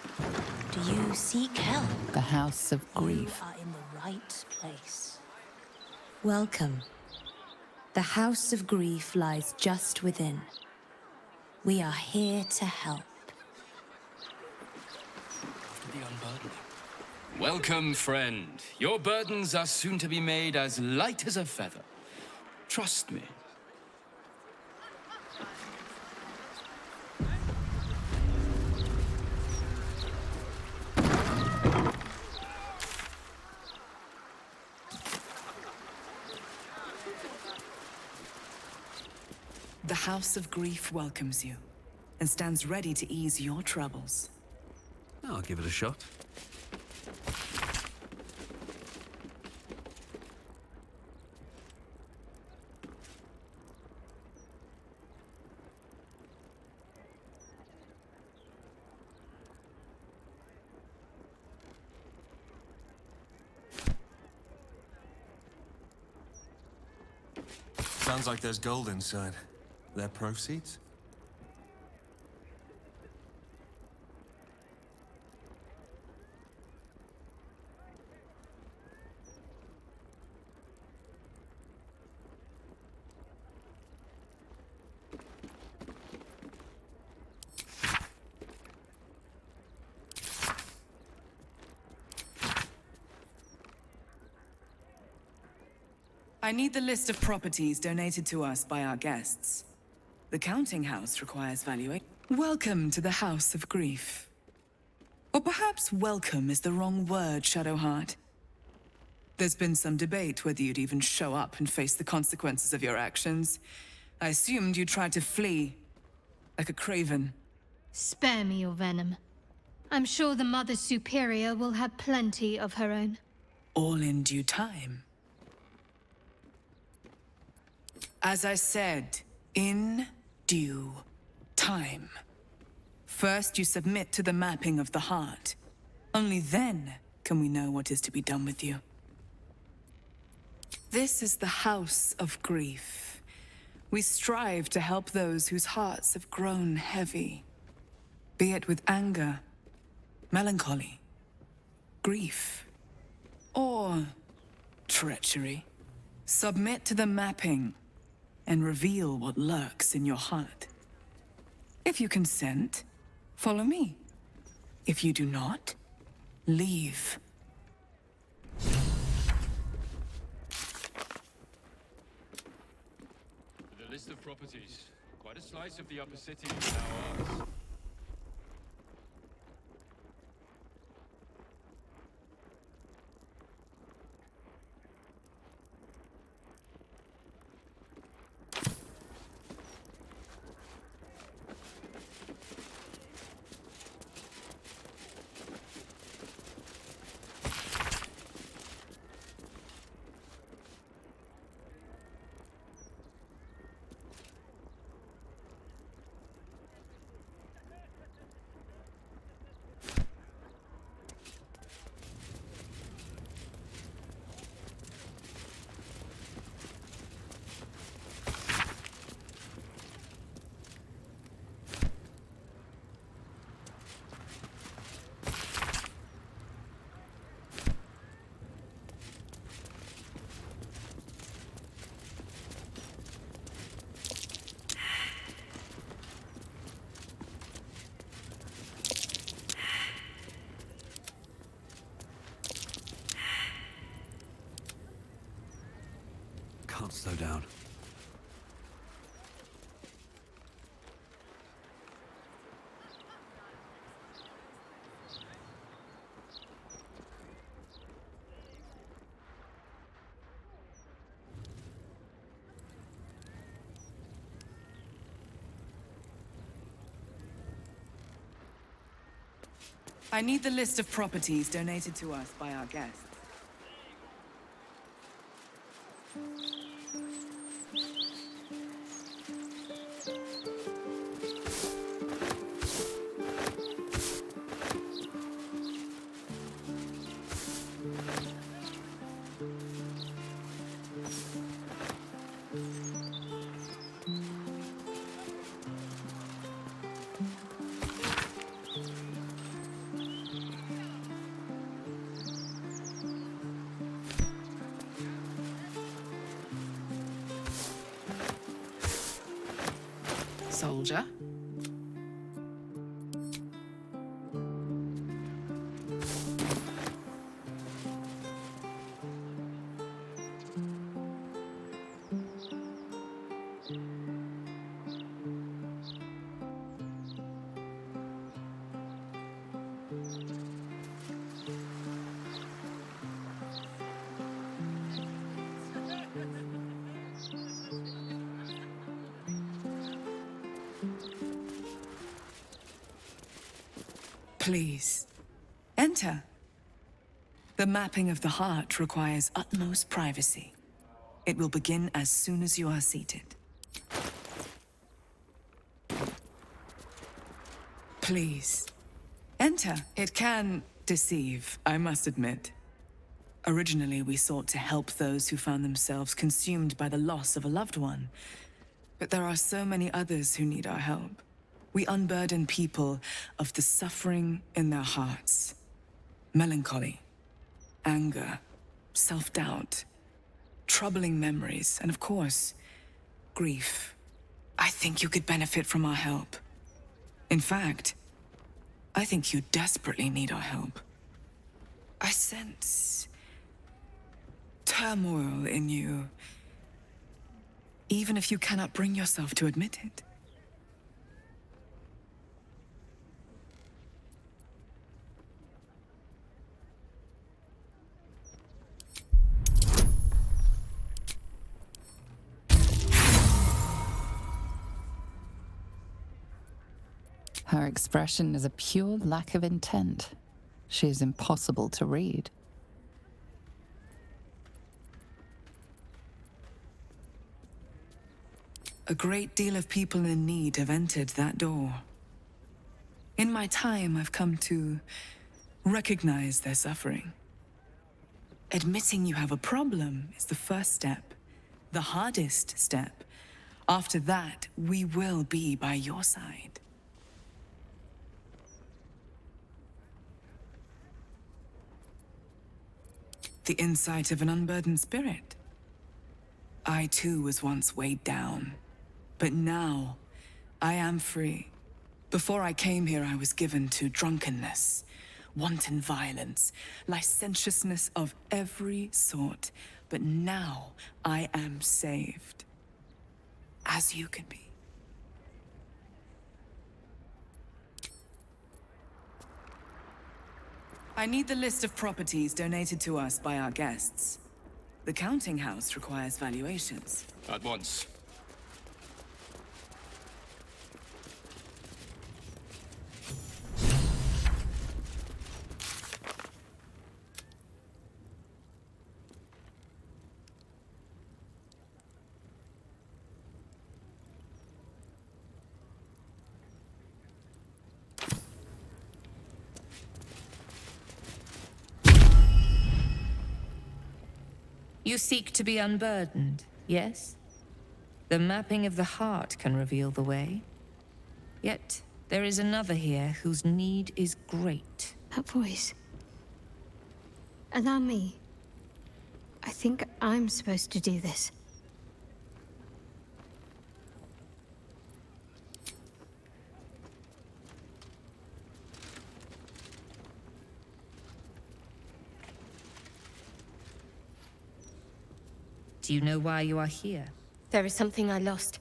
Do you seek help? The House of Grief. You are in the right place. Welcome. The House of Grief lies just within. We are here to help. Welcome, friend. Your burdens are soon to be made as light as a feather. Trust me. The House of Grief welcomes you and stands ready to ease your troubles. I'll give it a shot. Sounds like there's gold inside. Their proceeds? I need the list of properties donated to us by our guests. The counting house requires valuation. Welcome to the House of Grief. Or perhaps welcome is the wrong word, Shadowheart. There's been some debate whether you'd even show up and face the consequences of your actions. I assumed you tried to flee, like a craven. Spare me your venom. I'm sure the Mother Superior will have plenty of her own. All in due time. As I said, in due time. First, you submit to the mapping of the heart. Only then can we know what is to be done with you. This is the House of Grief. We strive to help those whose hearts have grown heavy, be it with anger, melancholy, grief, or treachery. Submit to the mapping and reveal what lurks in your heart. If you consent, follow me. If you do not, leave. The list of properties. Quite a slice of the upper city is now ours. can't slow down. I need the list of properties donated to us by our guests. Soldier. Please, enter. The mapping of the heart requires utmost privacy. It will begin as soon as you are seated. Please, enter. It can deceive, I must admit. Originally, we sought to help those who found themselves consumed by the loss of a loved one. But there are so many others who need our help. We unburden people of the suffering in their hearts. Melancholy, anger, self-doubt, troubling memories, and of course, grief. I think you could benefit from our help. In fact, I think you desperately need our help. I sense turmoil in you, even if you cannot bring yourself to admit it. Her expression is a pure lack of intent. She is impossible to read. A great deal of people in need have entered that door. In my time, I've come to recognize their suffering. Admitting you have a problem is the first step, the hardest step. After that, we will be by your side. The insight of an unburdened spirit. I too was once weighed down, but now I am free. Before I came here, I was given to drunkenness, wanton violence, licentiousness of every sort. But now I am saved, as you can be. I need the list of properties donated to us by our guests. The counting house requires valuations. At once. You seek to be unburdened, yes? The mapping of the heart can reveal the way. Yet, there is another here whose need is great. That voice. Allow me. I think I'm supposed to do this. Do you know why you are here? There is something I lost.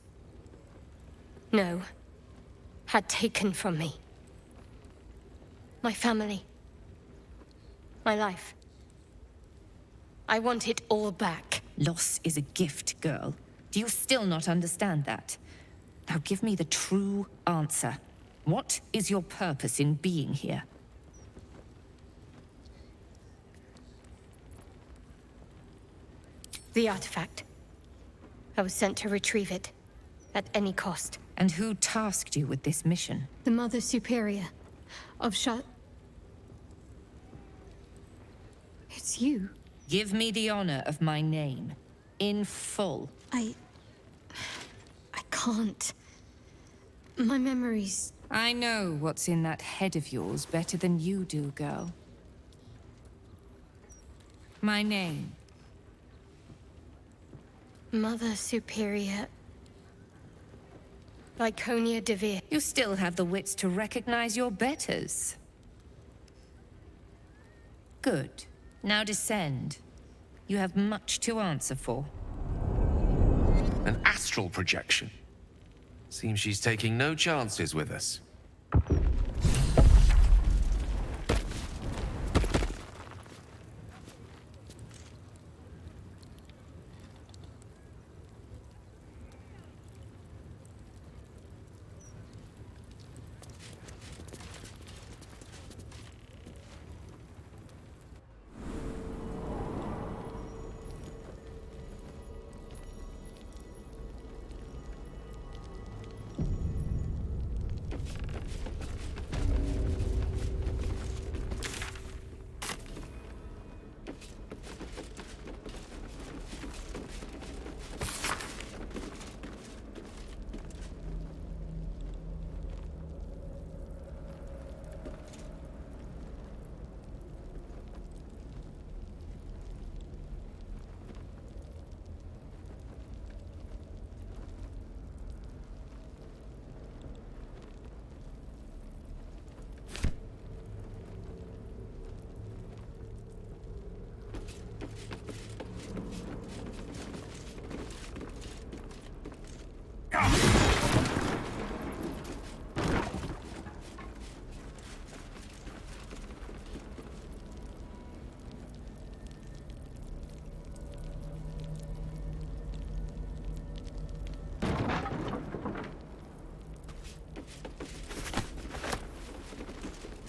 No. Had taken from me. My family. My life. I want it all back. Loss is a gift, girl. Do you still not understand that? Now give me the true answer. What is your purpose in being here? The artifact. I was sent to retrieve it. At any cost. And who tasked you with this mission? The Mother Superior of It's you. Give me the honor of my name. In full. I can't. My memories... I know what's in that head of yours better than you do, girl. My name. Mother Superior... Lyconia de Veer. You still have the wits to recognize your betters. Good. Now descend. You have much to answer for. An astral projection. Seems she's taking no chances with us.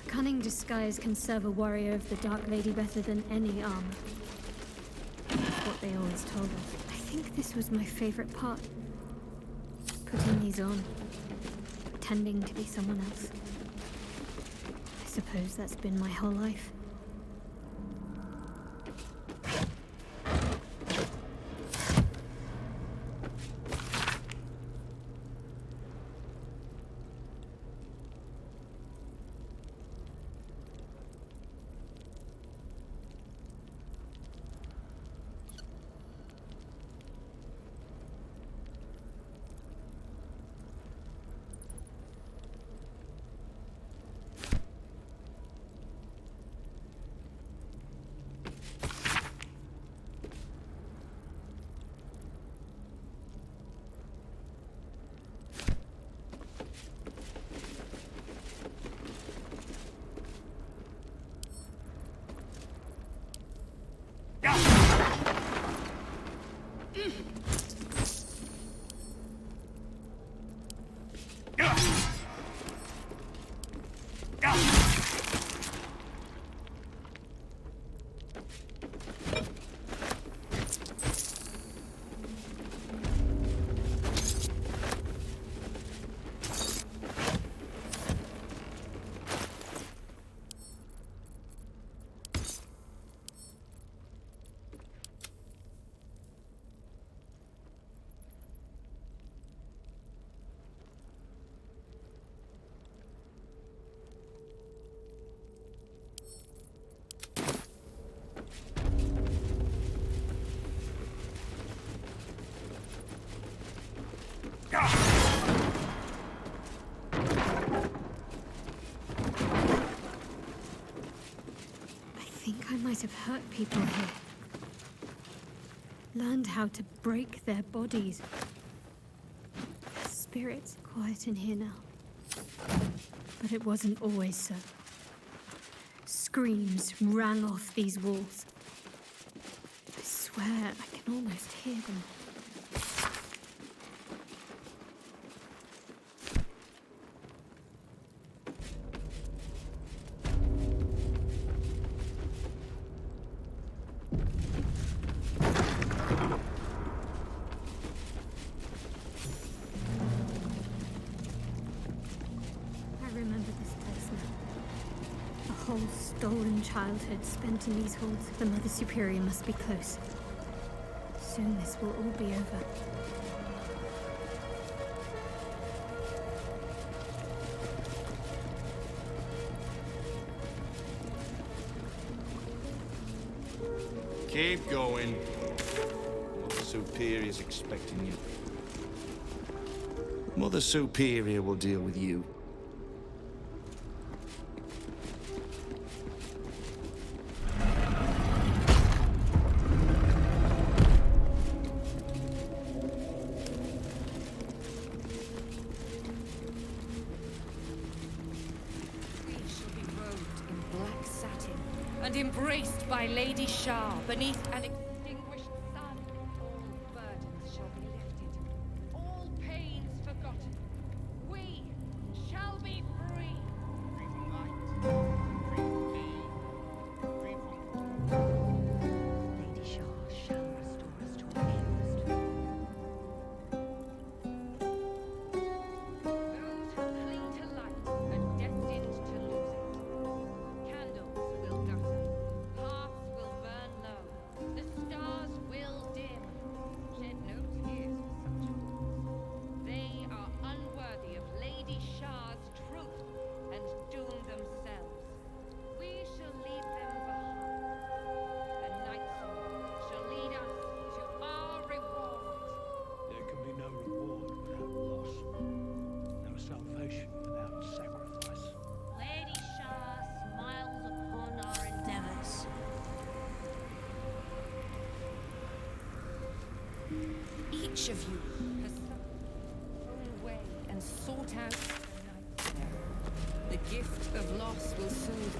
Cunning disguise can serve a warrior of the Dark Lady better than any armor. That's what they always told us. I think this was my favorite part. Putting these on. Pretending to be someone else. I suppose that's been my whole life. I think I might have hurt people here. learned how to break their bodies. Their spirits quiet in here now. But it wasn't always so. Screams rang off these walls. I swear I can almost hear them. Stolen childhood spent in these halls. The Mother Superior must be close. Soon this will all be over. Keep going. Mother Superior's expecting you. Mother Superior will deal with you. And embraced by Lady Shah beneath an extinguished sun. All burdens shall be lifted, all pains forgotten. We shall be free. Free from light, free from me, free from... Lady Shah shall restore us to our purest. Those who cling to light are destined to lose it. Candles will gutter. Hearts will burn low. The stars will dim. Shed no tears for such fools. They are unworthy of Lady Shah's truth and doom themselves. We shall leave them behind. The Night Song shall lead us to our reward. There can be no reward without loss, no salvation without sacrifice. Lady Shah smiles upon our endeavors. Each of you has their own way and sought out the nightmare. The gift of loss will soothe.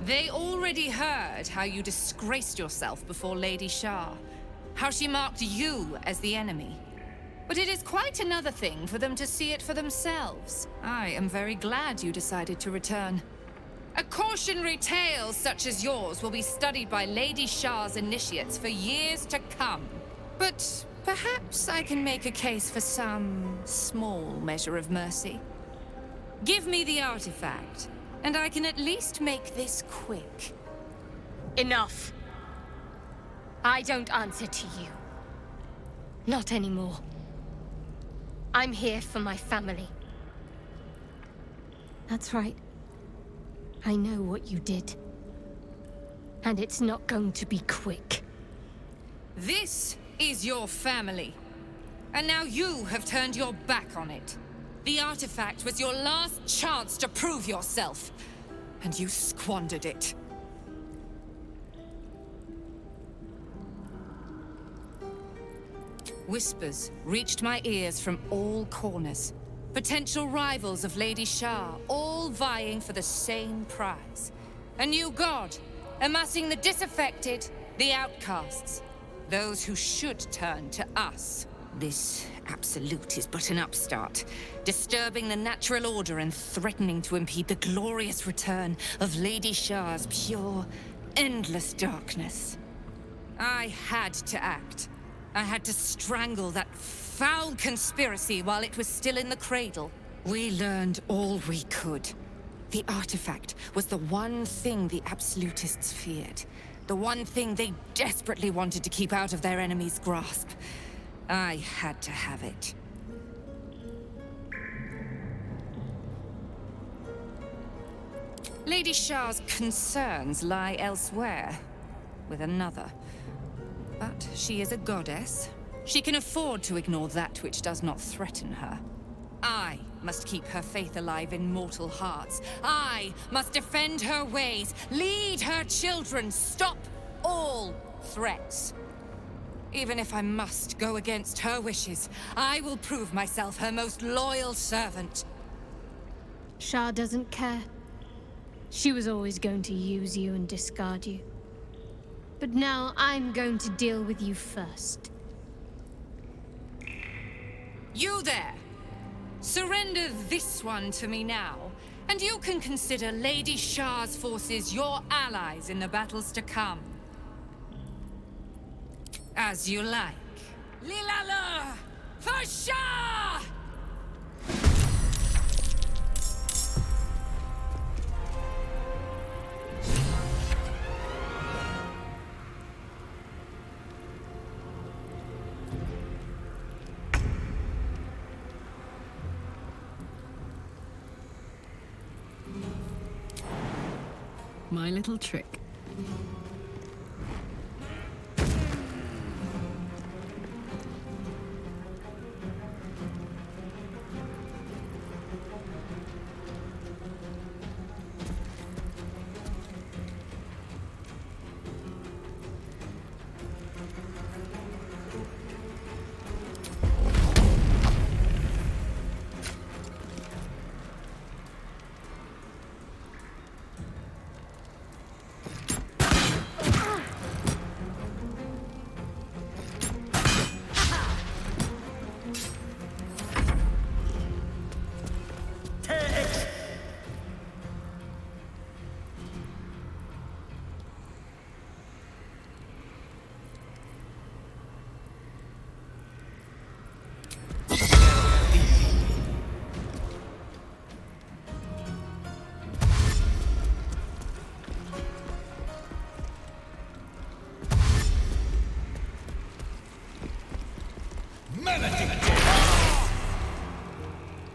They already heard how you disgraced yourself before Lady Shah, how she marked you as the enemy. But it is quite another thing for them to see it for themselves. I am very glad you decided to return. A cautionary tale such as yours will be studied by Lady Shah's initiates for years to come. But perhaps I can make a case for some small measure of mercy. Give me the artifact, and I can at least make this quick. Enough. I don't answer to you. Not anymore. I'm here for my family. That's right. I know what you did. And it's not going to be quick. This is your family. And now you have turned your back on it. The artifact was your last chance to prove yourself. And you squandered it. Whispers reached my ears from all corners. Potential rivals of Lady Shah, all vying for the same prize. A new god, amassing the disaffected, the outcasts. Those who should turn to us. This Absolute is but an upstart, disturbing the natural order and threatening to impede the glorious return of Lady Shah's pure, endless darkness. I had to act. I had to strangle that foul conspiracy while it was still in the cradle. We learned all we could. The artifact was the one thing the Absolutists feared. The one thing they desperately wanted to keep out of their enemy's grasp. I had to have it. Lady Shah's concerns lie elsewhere, with another. But she is a goddess. She can afford to ignore that which does not threaten her. I must keep her faith alive in mortal hearts. I must defend her ways, lead her children, stop all threats. Even if I must go against her wishes, I will prove myself her most loyal servant. Shah doesn't care. She was always going to use you and discard you. But now I'm going to deal with you first. You there! Surrender this one to me now, and you can consider Lady Shah's forces your allies in the battles to come. As you like. Lilala! For Shah! My little trick.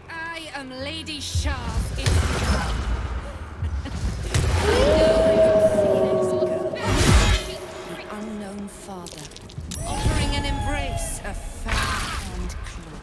I am Lady Shah's the unknown father, offering an embrace of fang and claw.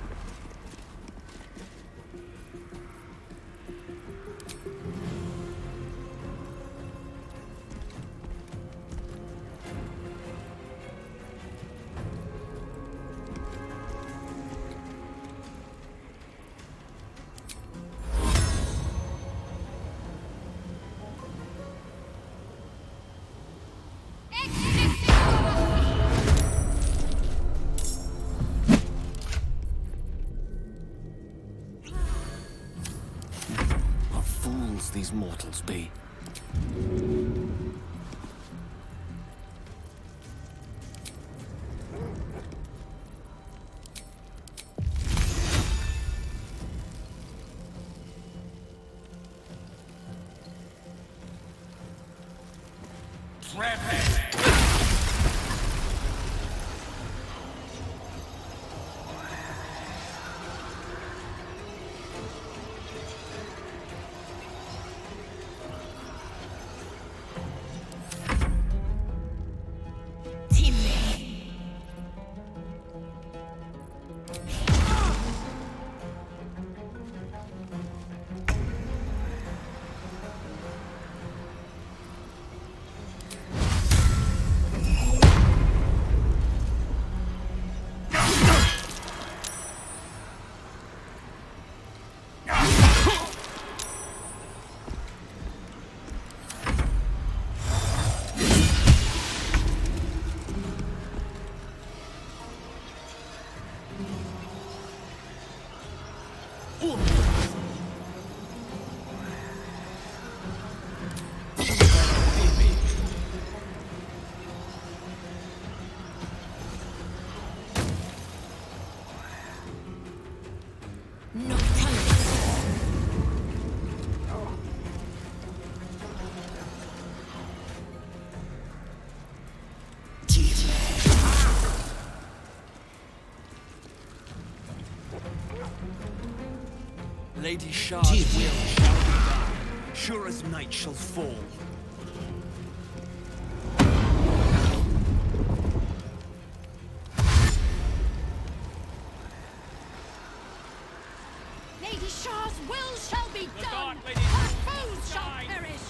What fools these mortals be. Lady Shah's will shall be done, sure as night shall fall. Lady Shah's will shall be done! Her foes shall perish!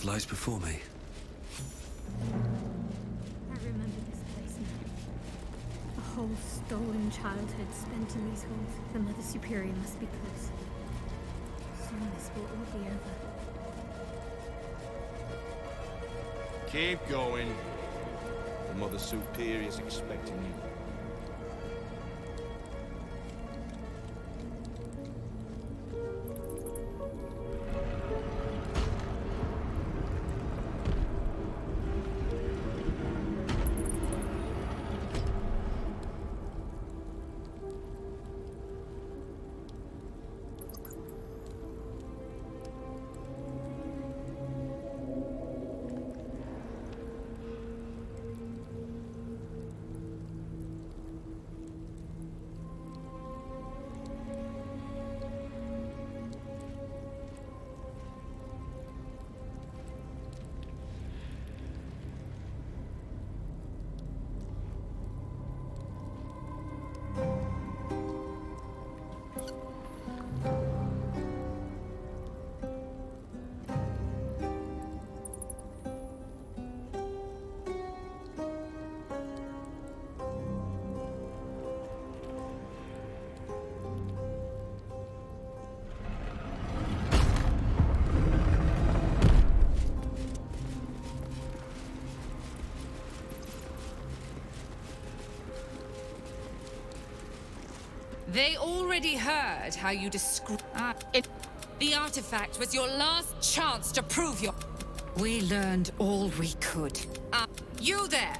path lies before me. I remember this place now. A whole stolen childhood spent in these halls. The Mother Superior must be close. Soon this will all be over. Keep going. The Mother Superior's expecting you. They already heard how you described it. The artifact was your last chance to prove your... We learned all we could. You there!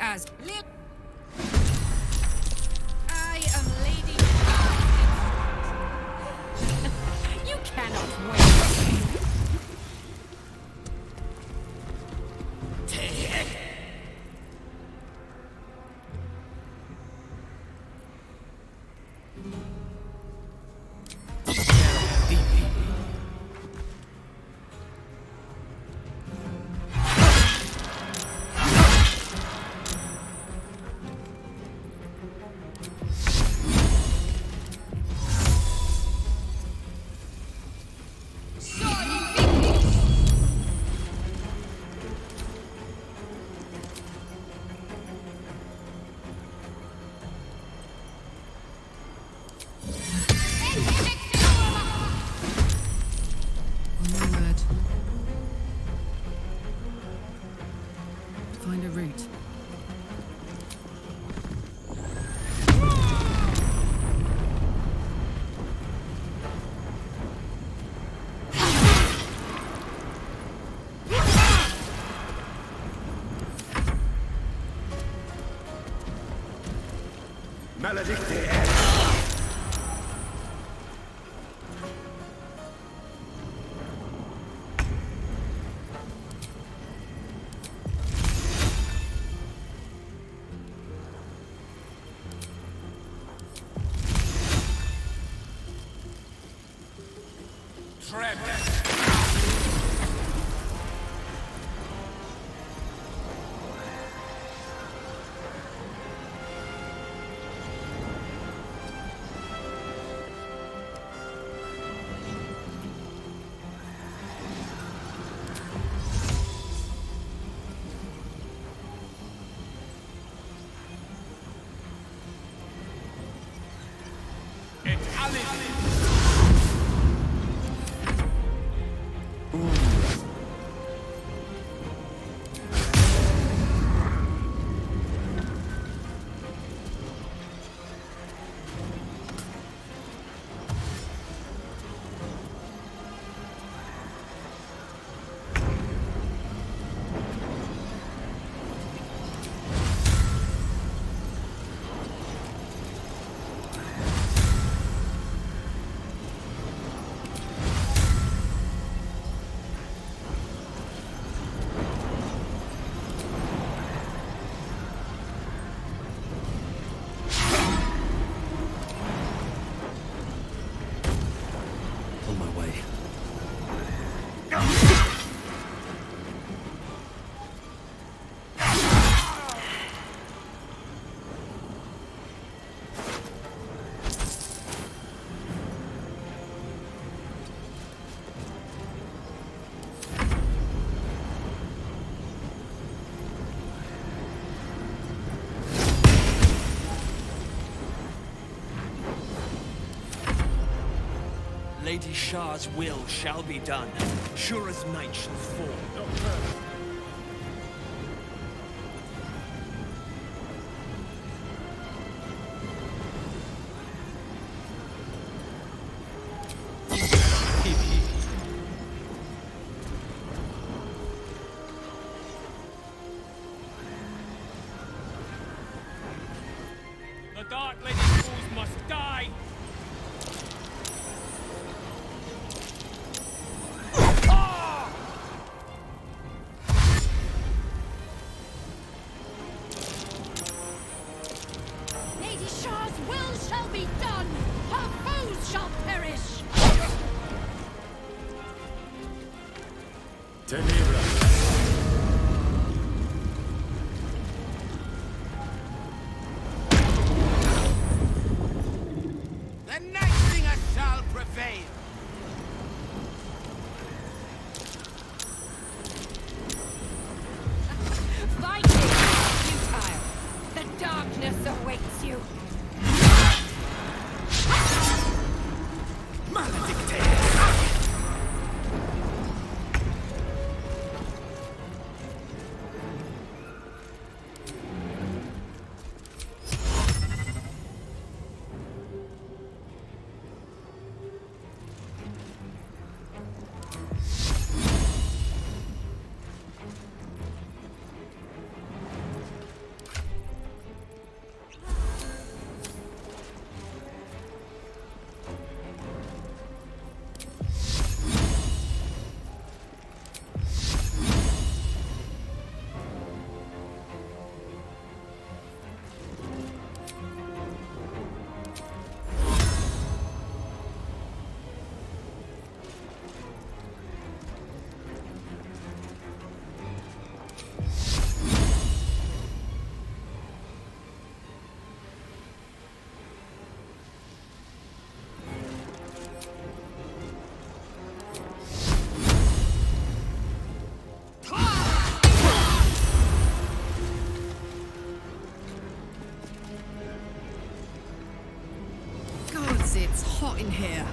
As... I am Lady... You cannot win. Find a route. Maledicte! Lady Shah's will shall be done, sure as night shall fall. The Dark Lady's fools must die! Lady Shah's will shall be done! Her foes shall perish! Tenebra. The Night Singer shall prevail! Fighting is futile! The darkness awaits you! Gods, it's hot in here.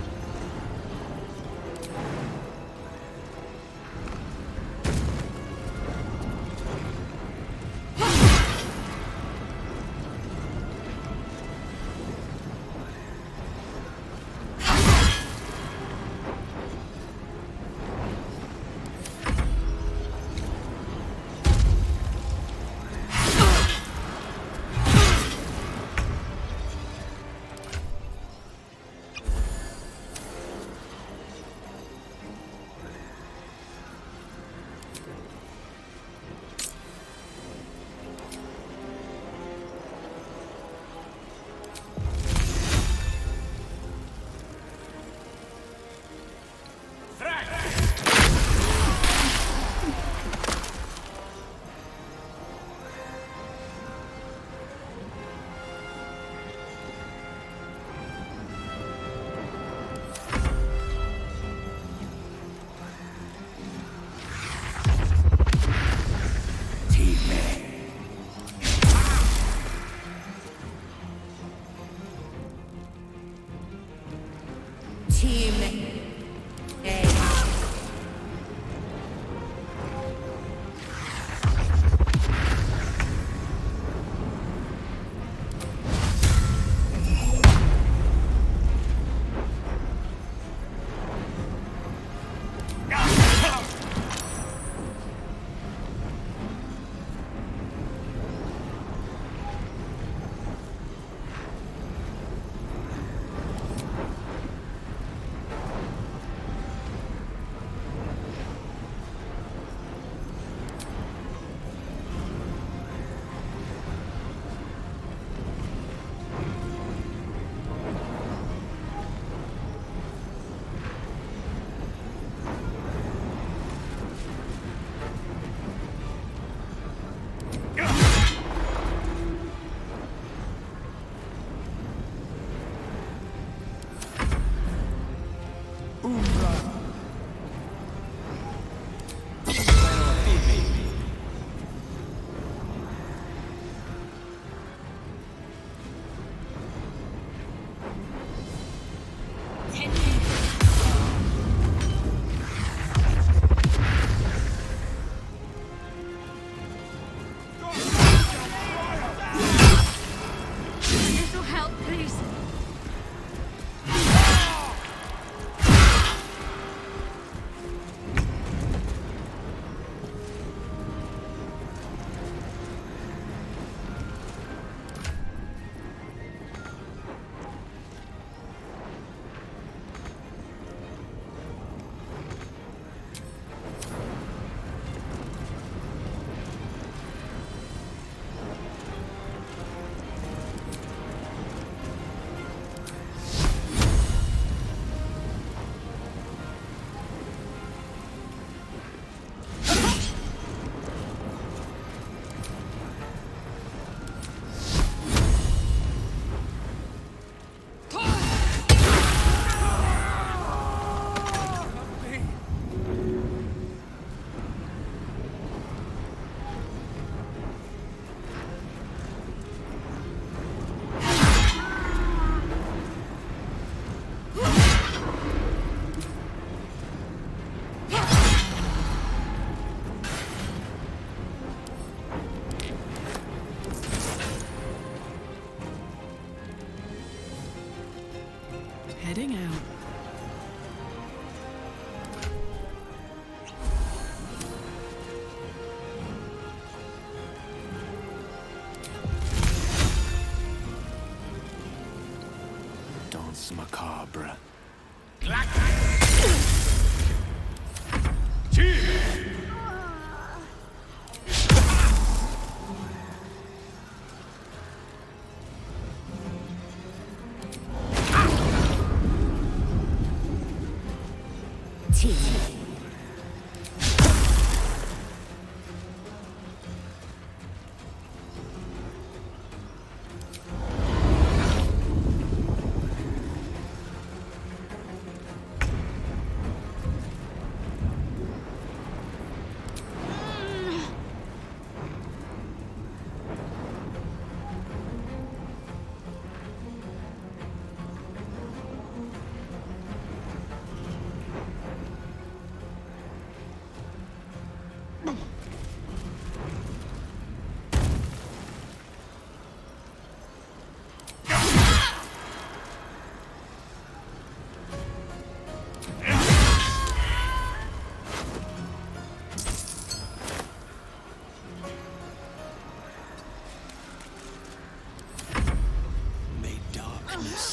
Danse Macabre.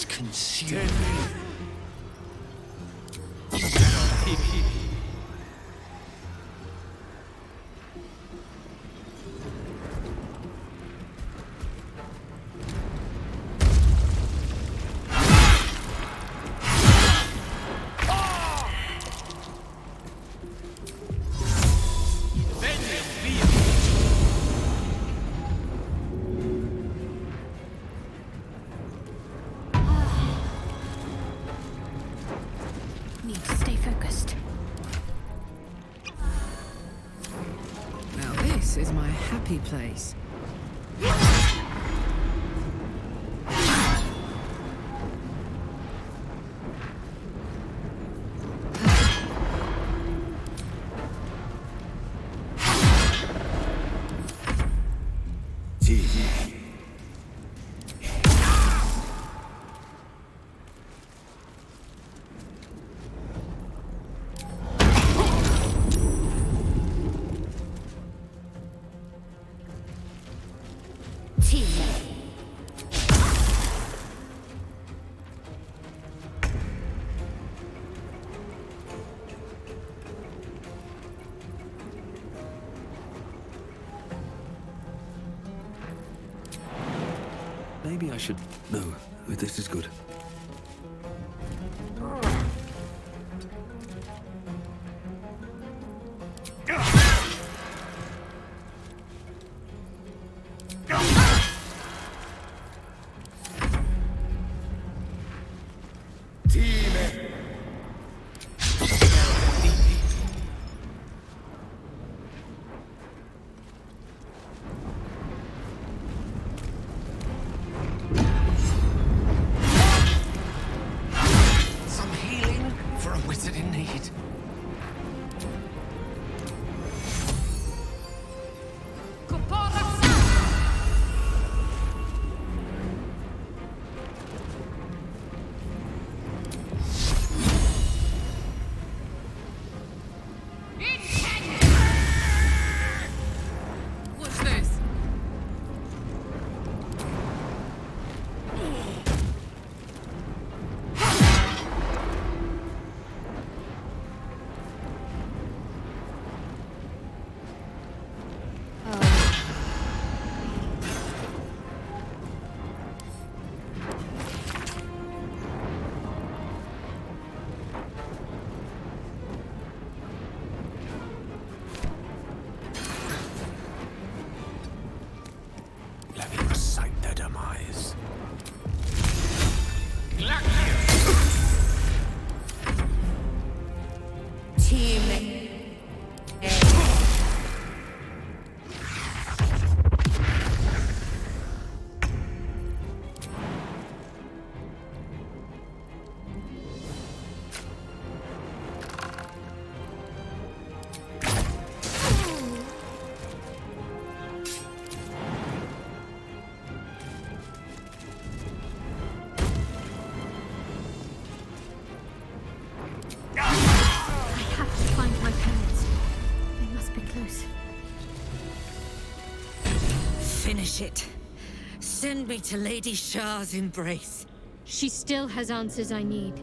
Consume. Need to stay focused. Now this is my happy place. Maybe I should... No, this is good. Finish it. Send me to Lady Shah's embrace. She still has answers I need.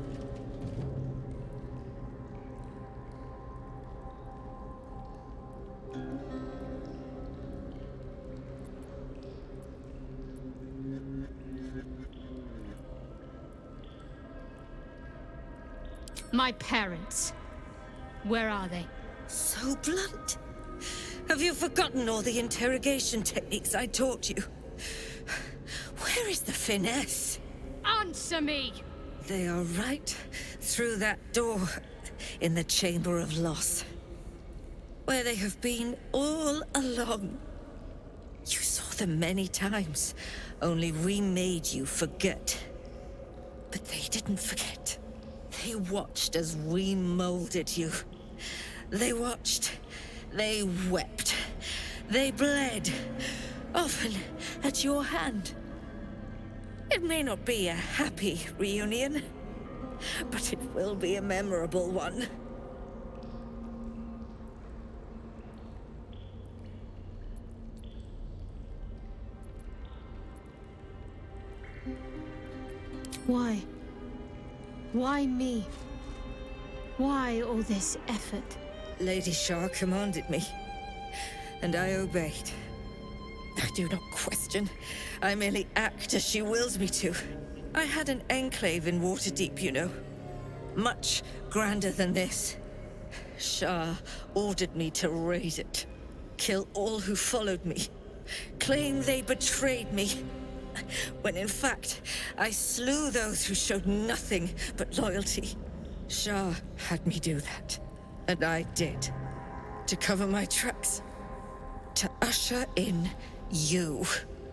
My parents. Where are they? So blunt. Have you forgotten all the interrogation techniques I taught you? Where is the finesse? Answer me! They are right through that door in the Chamber of Loss. Where they have been all along. You saw them many times, only we made you forget. But they didn't forget. They watched as we molded you. They watched. They wept. They bled. Often at your hand. It may not be a happy reunion, but it will be a memorable one. Why? Why me? Why all this effort? Lady Shah commanded me, and I obeyed. I do not question. I merely act as she wills me to. I had an enclave in Waterdeep, you know. Much grander than this. Shah ordered me to raise it. Kill all who followed me. Claim they betrayed me. When in fact, I slew those who showed nothing but loyalty. Shah had me do that. And I did. To cover my tracks. To usher in you.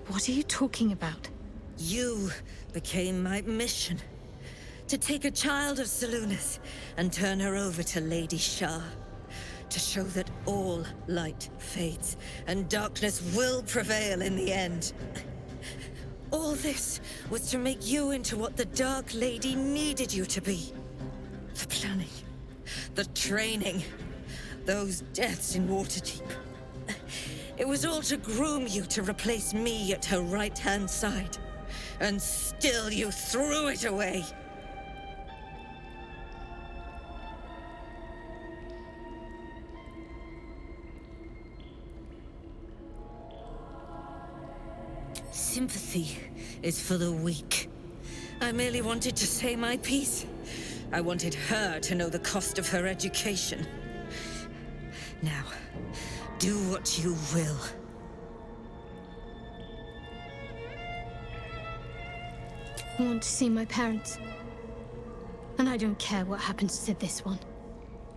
What are you talking about? You became my mission. To take a child of Selûne's and turn her over to Lady Shah. To show that all light fades and darkness will prevail in the end. All this was to make you into what the Dark Lady needed you to be. The planning, the training, those deaths in Waterdeep. It was all to groom you to replace me at her right-hand side. And still you threw it away. Sympathy is for the weak. I merely wanted to say my piece. I wanted her to know the cost of her education. Now, do what you will. I want to see my parents. And I don't care what happens to this one.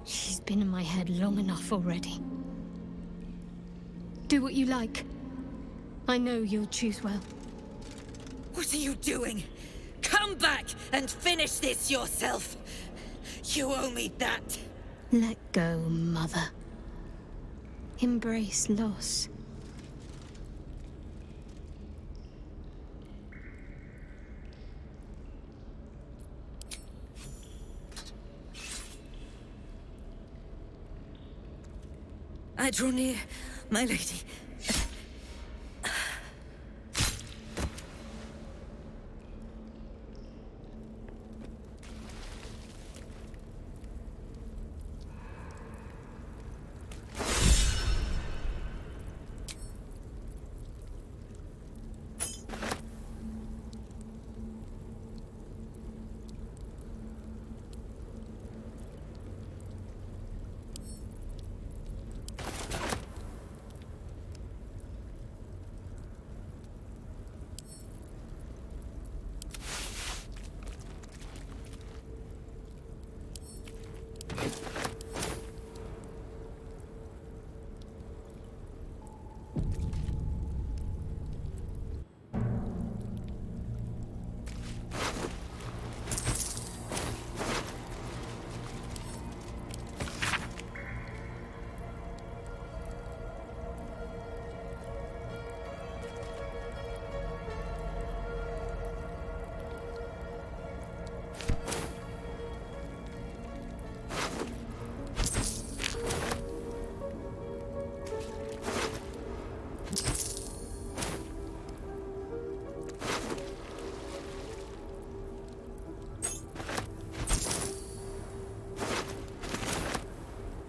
She's been in my head long enough already. Do what you like. I know you'll choose well. What are you doing? Come back and finish this yourself. You owe me that. Let go, Mother. Embrace loss. I draw near, my lady.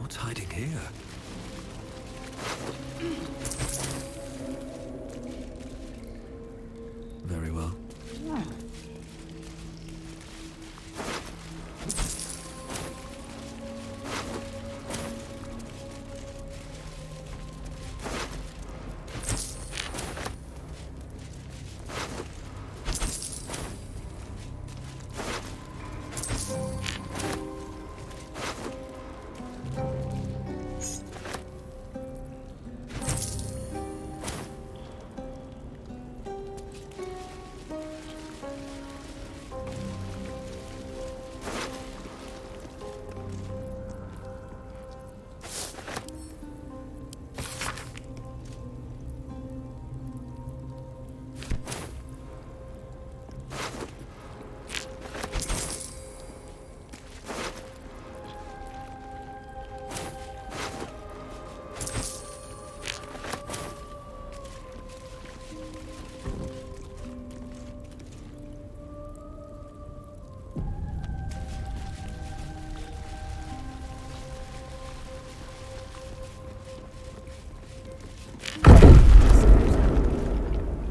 What's hiding here? Very well.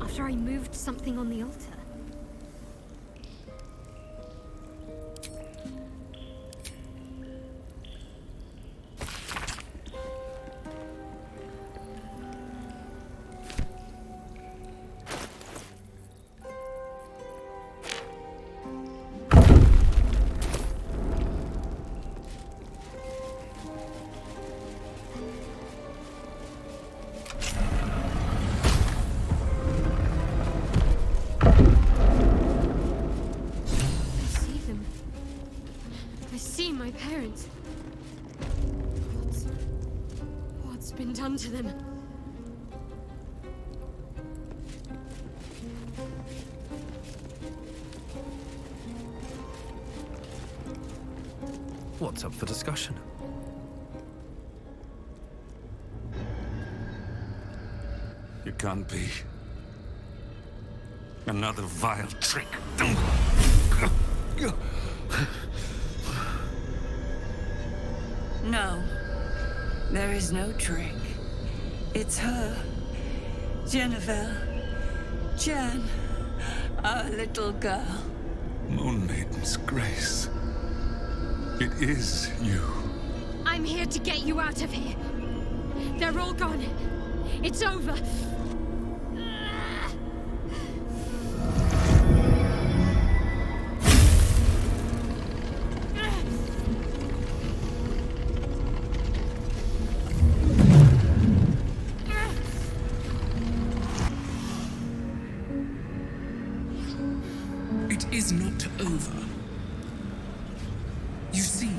After I moved something on the altar. My parents. What's been done to them? What's up for discussion? You can't be. Another vile trick. No, there is no trick. It's her, Jennifer, Jen, our little girl. Moon Maiden's grace. It is you. I'm here to get you out of here. They're all gone. It's over. It is not over. You see,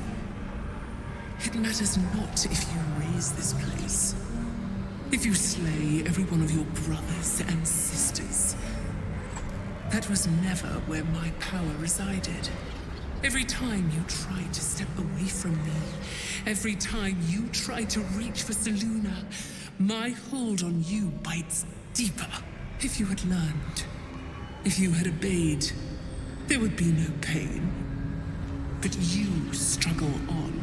it matters not if you raise this place. If you slay every one of your brothers and sisters. That was never where my power resided. Every time you tried to step away from me, every time you tried to reach for Selûne, my hold on you bites deeper. If you had learned, if you had obeyed, there would be no pain. But you struggle on.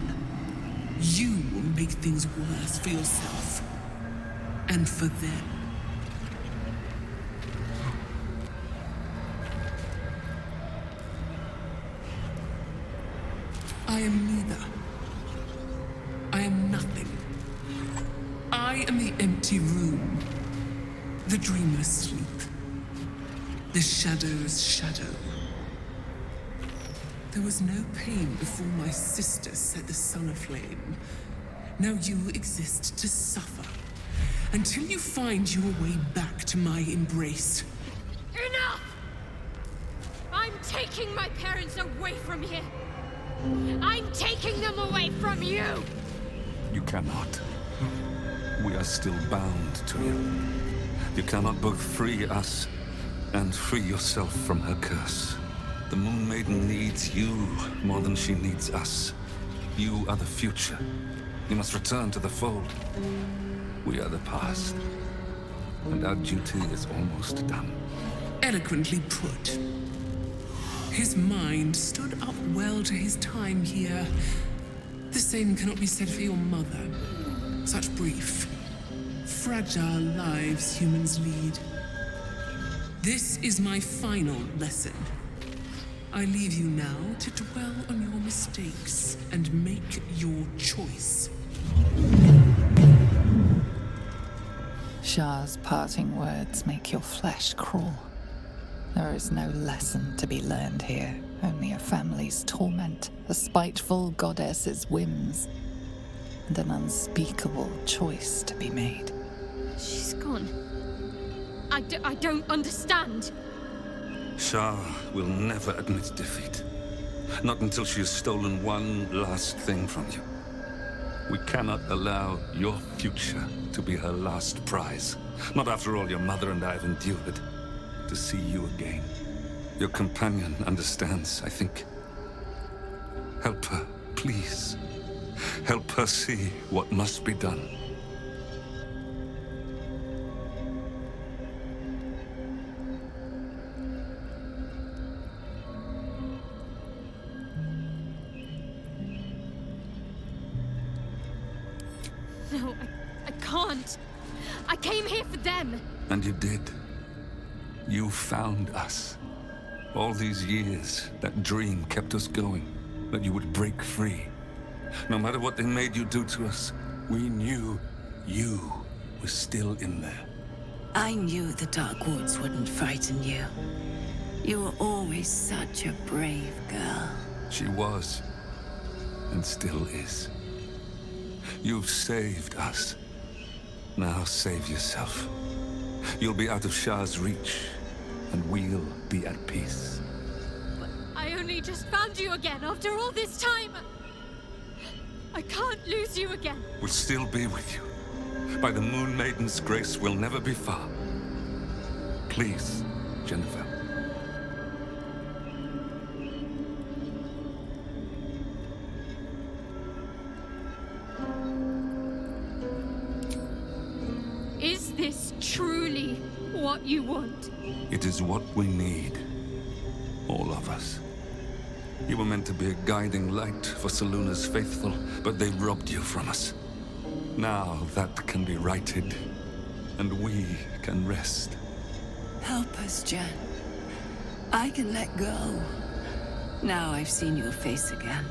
You make things worse for yourself. And for them. I am neither. I am nothing. I am the empty room. The dreamless sleep. The shadow's shadow. There was no pain before my sister set the sun aflame. Now you exist to suffer. Until you find your way back to my embrace. Enough! I'm taking my parents away from here. I'm taking them away from you! You cannot. We are still bound to you. You cannot both free us and free yourself from her curse. The Moon Maiden needs you more than she needs us. You are the future. You must return to the fold. We are the past. And our duty is almost done. Eloquently put. His mind stood up well to his time here. The same cannot be said for your mother. Such brief, fragile lives humans lead. This is my final lesson. I leave you now to dwell on your mistakes and make your choice. Shah's parting words make your flesh crawl. There is no lesson to be learned here, only a family's torment, a spiteful goddess's whims, and an unspeakable choice to be made. She's gone. I don't understand. Shah will never admit defeat. Not until she has stolen one last thing from you. We cannot allow your future to be her last prize. Not after all your mother and I have endured. To see you again. Your companion understands, I think. Help her, please. Help her see what must be done. No, I can't. I came here for them. And you did. You found us. All these years, that dream kept us going. That you would break free. No matter what they made you do to us, we knew you were still in there. I knew the Dark Woods wouldn't frighten you. You were always such a brave girl. She was. And still is. You've saved us. Now save yourself. You'll be out of Shah's reach, and we'll be at peace. But I only just found you again after all this time. I can't lose you again. We'll still be with you. By the Moon Maiden's grace, we'll never be far. Please, Jennifer. Is this truly what you want? It is what we need. All of us. You were meant to be a guiding light for Seluna's faithful, but they robbed you from us. Now that can be righted, and we can rest. Help us, Jen. I can let go. Now I've seen your face again.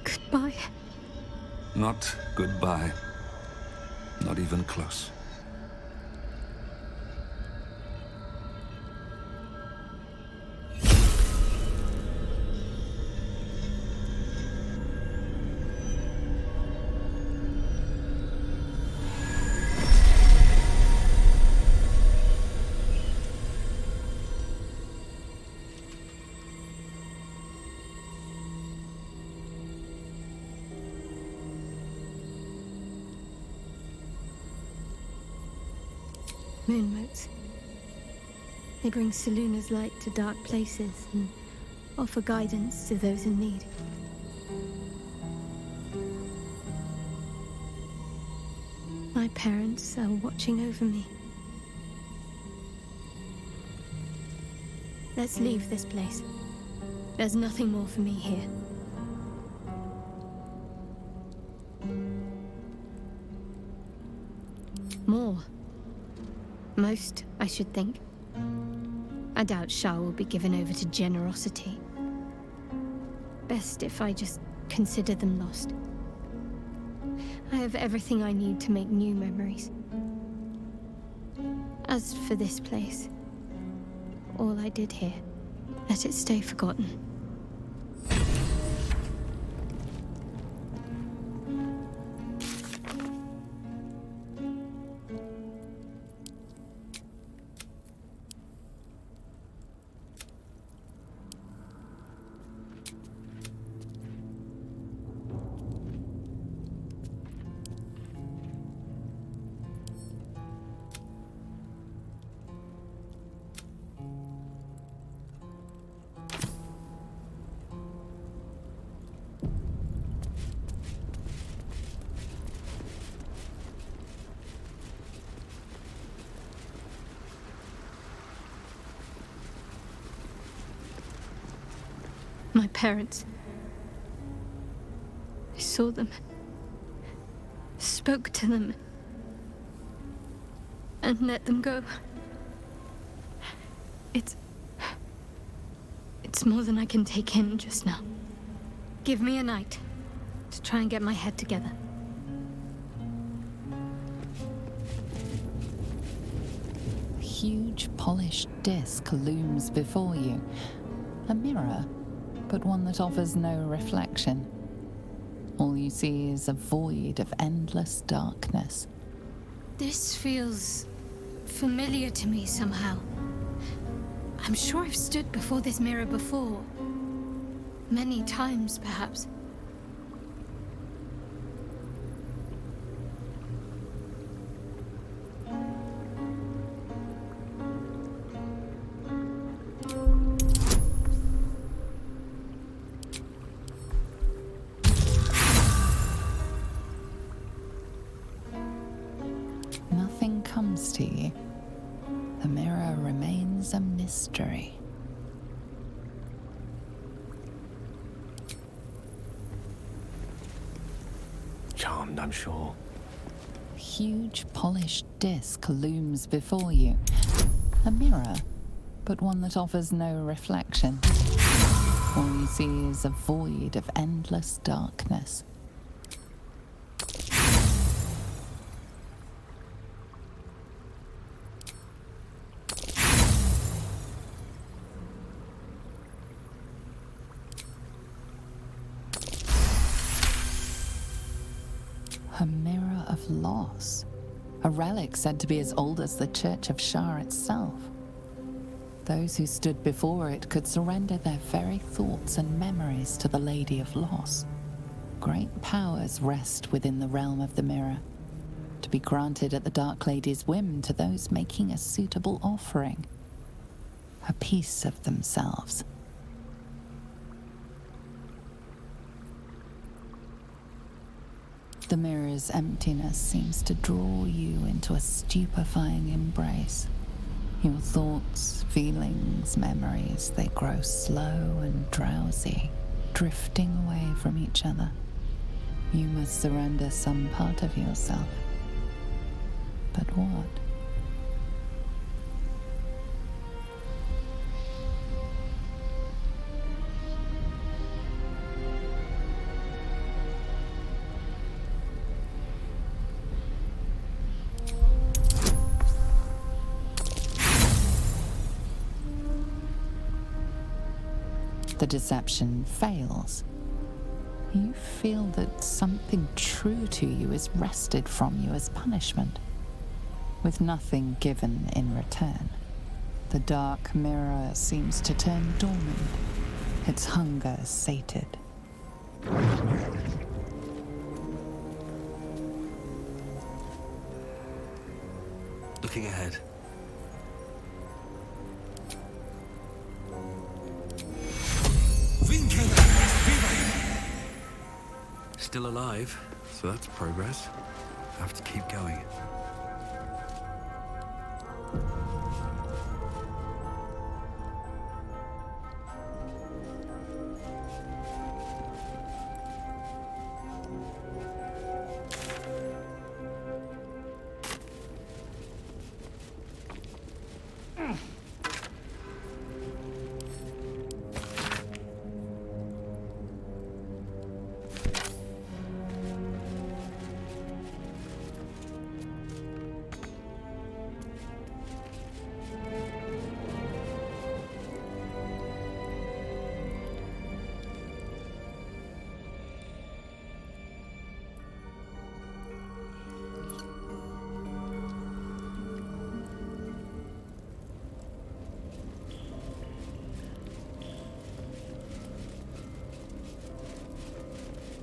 Goodbye. Not goodbye. Not even close. Moonmotes. They bring Seluna's light to dark places and offer guidance to those in need. My parents are watching over me. Let's leave this place. There's nothing more for me here. More. Most, I should think. I doubt Shah will be given over to generosity. Best if I just consider them lost. I have everything I need to make new memories. As for this place, all I did here, let it stay forgotten. My parents. saw them, spoke to them, and let them go. It's more than I can take in just now. Give me a night to try and get my head together. A huge polished disc looms before you. A mirror, but one that offers no reflection. All you see is a void of endless darkness. This feels familiar to me somehow. I'm sure I've stood before this mirror before. Many times, perhaps. Nothing comes to you. The mirror remains a mystery. Charmed, I'm sure. A huge polished disc looms before you. A mirror, but one that offers no reflection. All you see is a void of endless darkness. A mirror of loss. A relic said to be as old as the Church of Shar itself. Those who stood before it could surrender their very thoughts and memories to the Lady of Loss. Great powers rest within the realm of the mirror, to be granted at the Dark Lady's whim to those making a suitable offering. A piece of themselves. The mirror's emptiness seems to draw you into a stupefying embrace. Your thoughts, feelings, memories, they grow slow and drowsy, drifting away from each other. You must surrender some part of yourself. But what? The deception fails. You feel that something true to you is wrested from you as punishment, with nothing given in return. The dark mirror seems to turn dormant, its hunger sated. Looking ahead. Still alive, so that's progress. Have to keep going.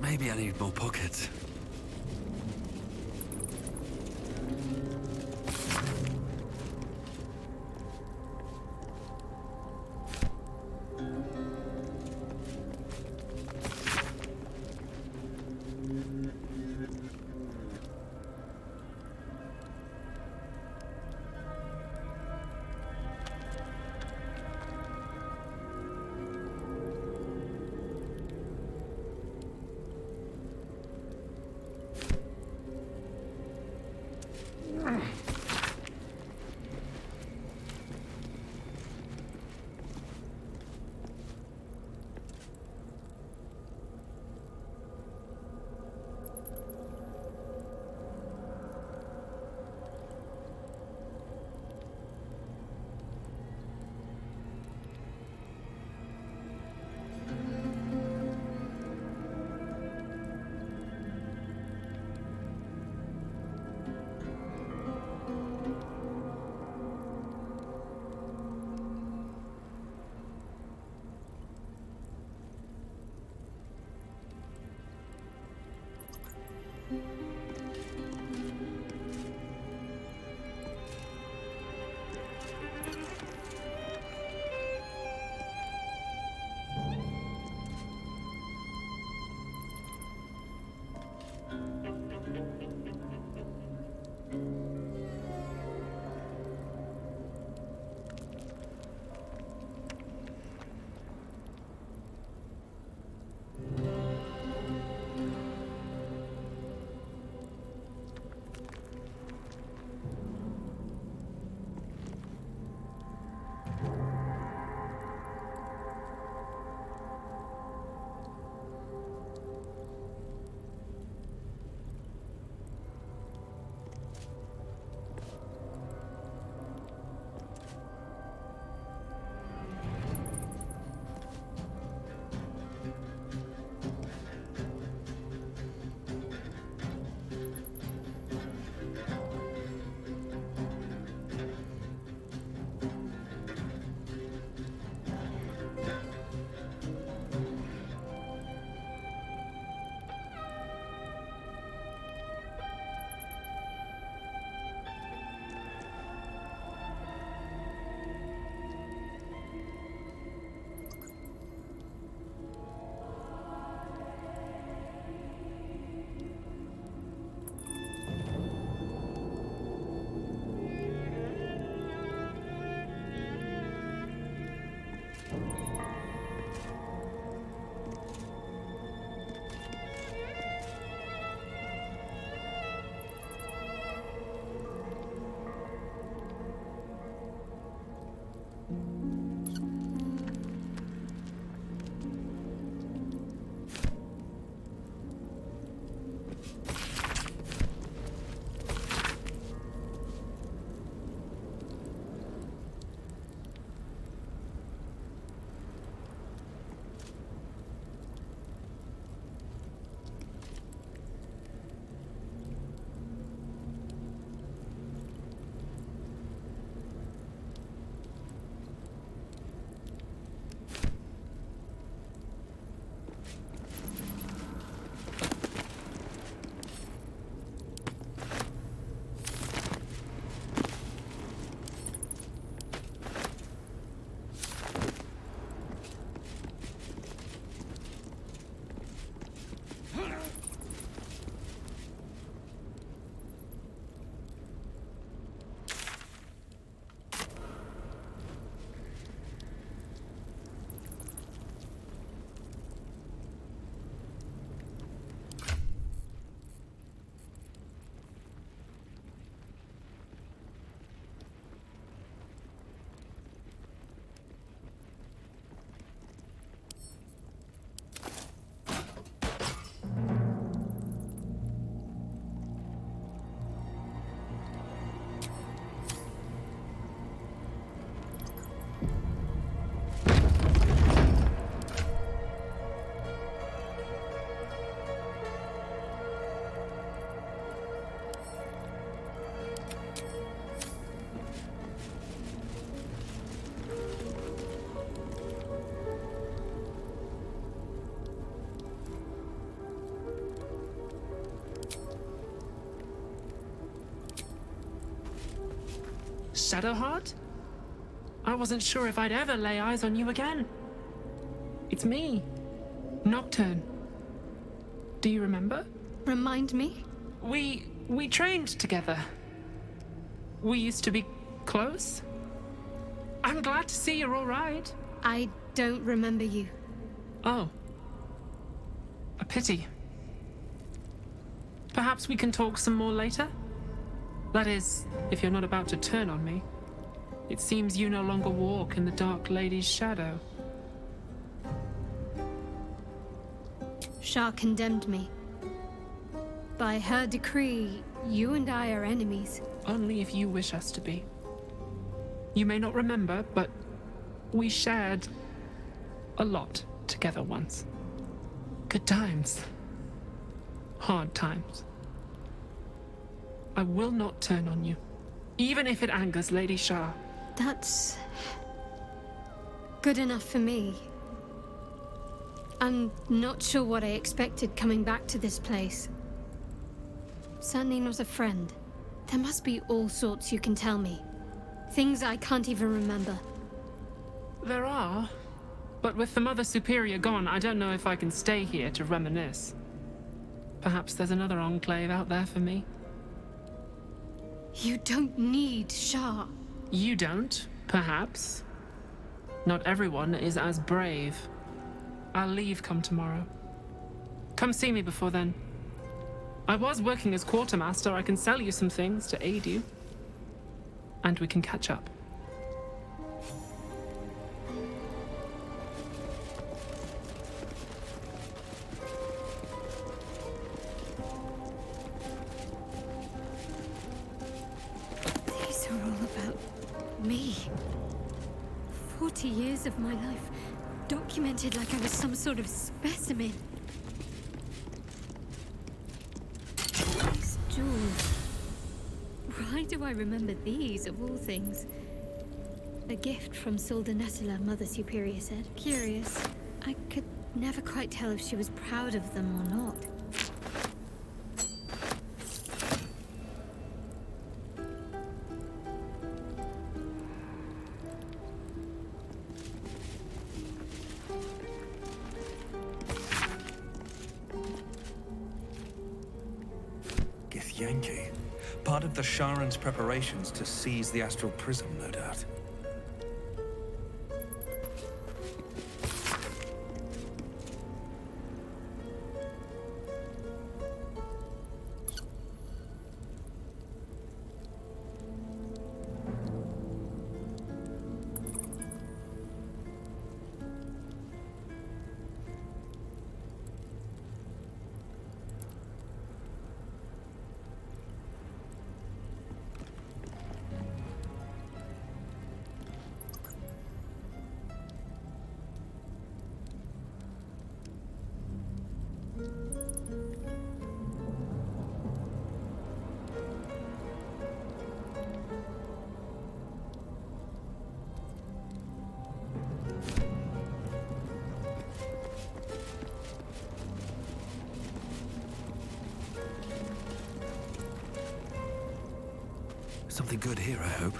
Maybe I need more pockets. Shadowheart? I wasn't sure if I'd ever lay eyes on you again. It's me, Nocturne. Do you remember? Remind me? We trained together. We used to be close. I'm glad to see you're all right. I don't remember you. Oh. A pity. Perhaps we can talk some more later? That is, if you're not about to turn on me. It seems you no longer walk in the Dark Lady's shadow. Shah condemned me. By her decree, you and I are enemies. Only if you wish us to be. You may not remember, but we shared a lot together once. Good times. Hard times. I will not turn on you, even if it angers Lady Shah. That's good enough for me. I'm not sure what I expected coming back to this place. Certainly not a friend. There must be all sorts you can tell me. Things I can't even remember. There are, but with the Mother Superior gone, I don't know if I can stay here to reminisce. Perhaps there's another enclave out there for me. You don't need Shah. You don't, perhaps. Not everyone is as brave. I'll leave come tomorrow. Come see me before then. I was working as quartermaster. I can sell you some things to aid you. And we can catch up. These are all about me. 40 years of my life, documented like I was some sort of specimen. These jewels. Why do I remember these, of all things? A gift from Soldanessula, Mother Superior said. Curious. I could never quite tell if she was proud of them or not. Yankee. Part of the Sharan's preparations to seize the Astral Prism, no doubt. Something good here, I hope.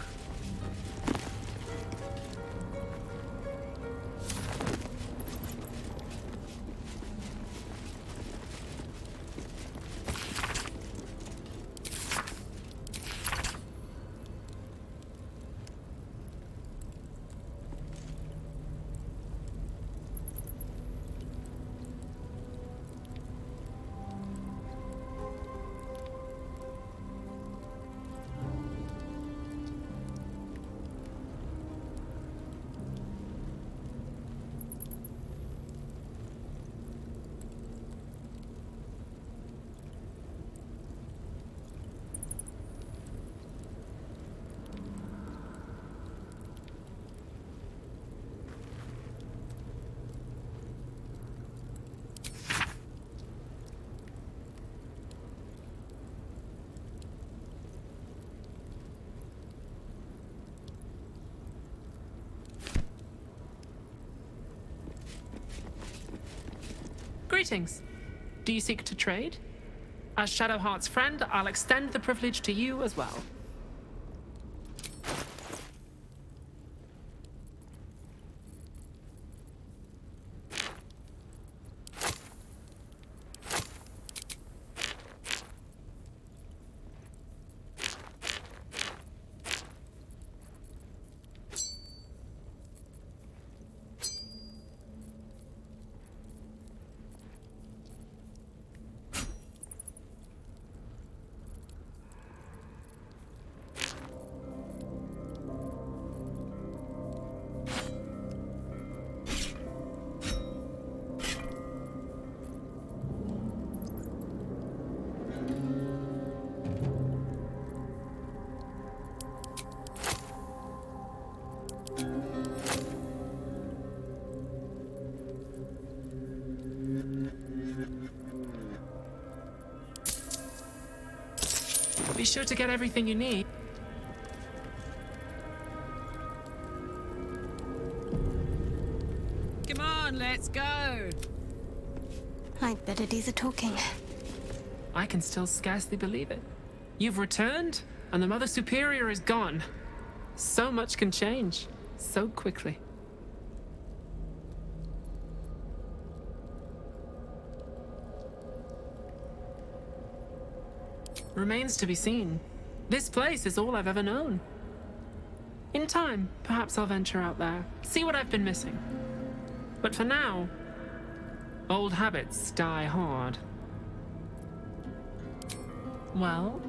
Greetings. Do you seek to trade? As Shadowheart's friend, I'll extend the privilege to you as well. Be sure to get everything you need. Come on, let's go. I'd better do the talking. I can still scarcely believe it. You've returned, and the Mother Superior is gone. So much can change, so quickly. Remains to be seen. This place is all I've ever known. In time, perhaps I'll venture out there, see what I've been missing. But for now, old habits die hard. Well,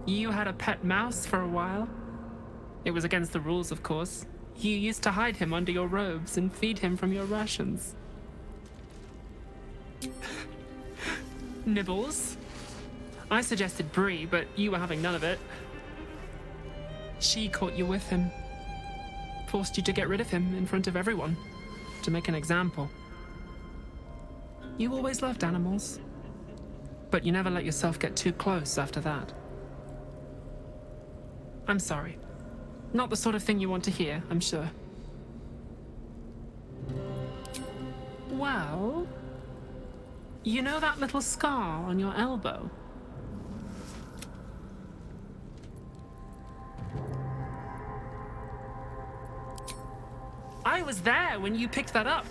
you had a pet mouse for a while. It was against the rules, of course. You used to hide him under your robes and feed him from your rations. Nibbles. I suggested Bree, but you were having none of it. She caught you with him. Forced you to get rid of him in front of everyone. To make an example. You always loved animals. But you never let yourself get too close after that. I'm sorry. Not the sort of thing you want to hear, I'm sure. Well... You know that little scar on your elbow? I was there when you picked that up.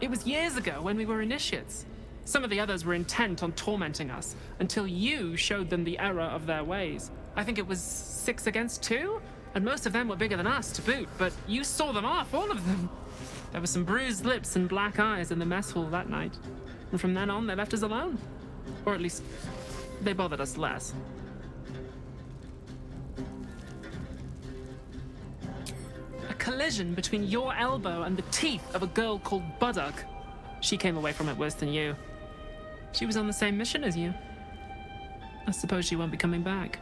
It was years ago when we were initiates. Some of the others were intent on tormenting us until you showed them the error of their ways. I think it was 6 against 2, and most of them were bigger than us to boot, but you saw them off, all of them. There were some bruised lips and black eyes in the mess hall that night, and from then on they left us alone. Or at least, they bothered us less. A collision between your elbow and the teeth of a girl called Baldur. She came away from it worse than you. She was on the same mission as you. I suppose she won't be coming back.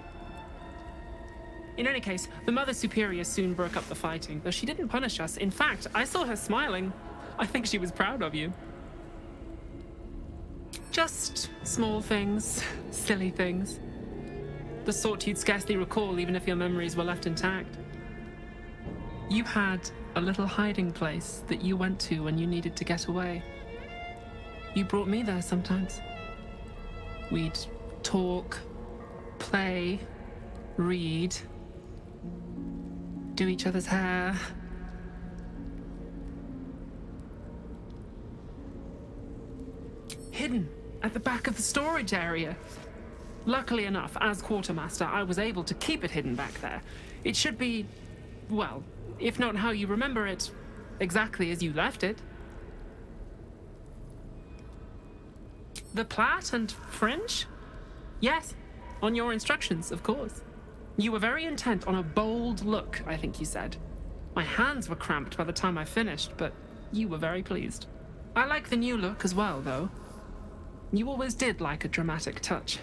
In any case, the Mother Superior soon broke up the fighting, though she didn't punish us. In fact, I saw her smiling. I think she was proud of you. Just small things, silly things. The sort you'd scarcely recall even if your memories were left intact. You had a little hiding place that you went to when you needed to get away. You brought me there sometimes. We'd talk, play, read, do each other's hair. Hidden at the back of the storage area. Luckily enough, as quartermaster, I was able to keep it hidden back there. It should be, well, if not how you remember it, exactly as you left it. The plait and fringe? Yes, on your instructions, of course. You were very intent on a bold look, I think you said. My hands were cramped by the time I finished, but you were very pleased. I like the new look as well, though. You always did like a dramatic touch.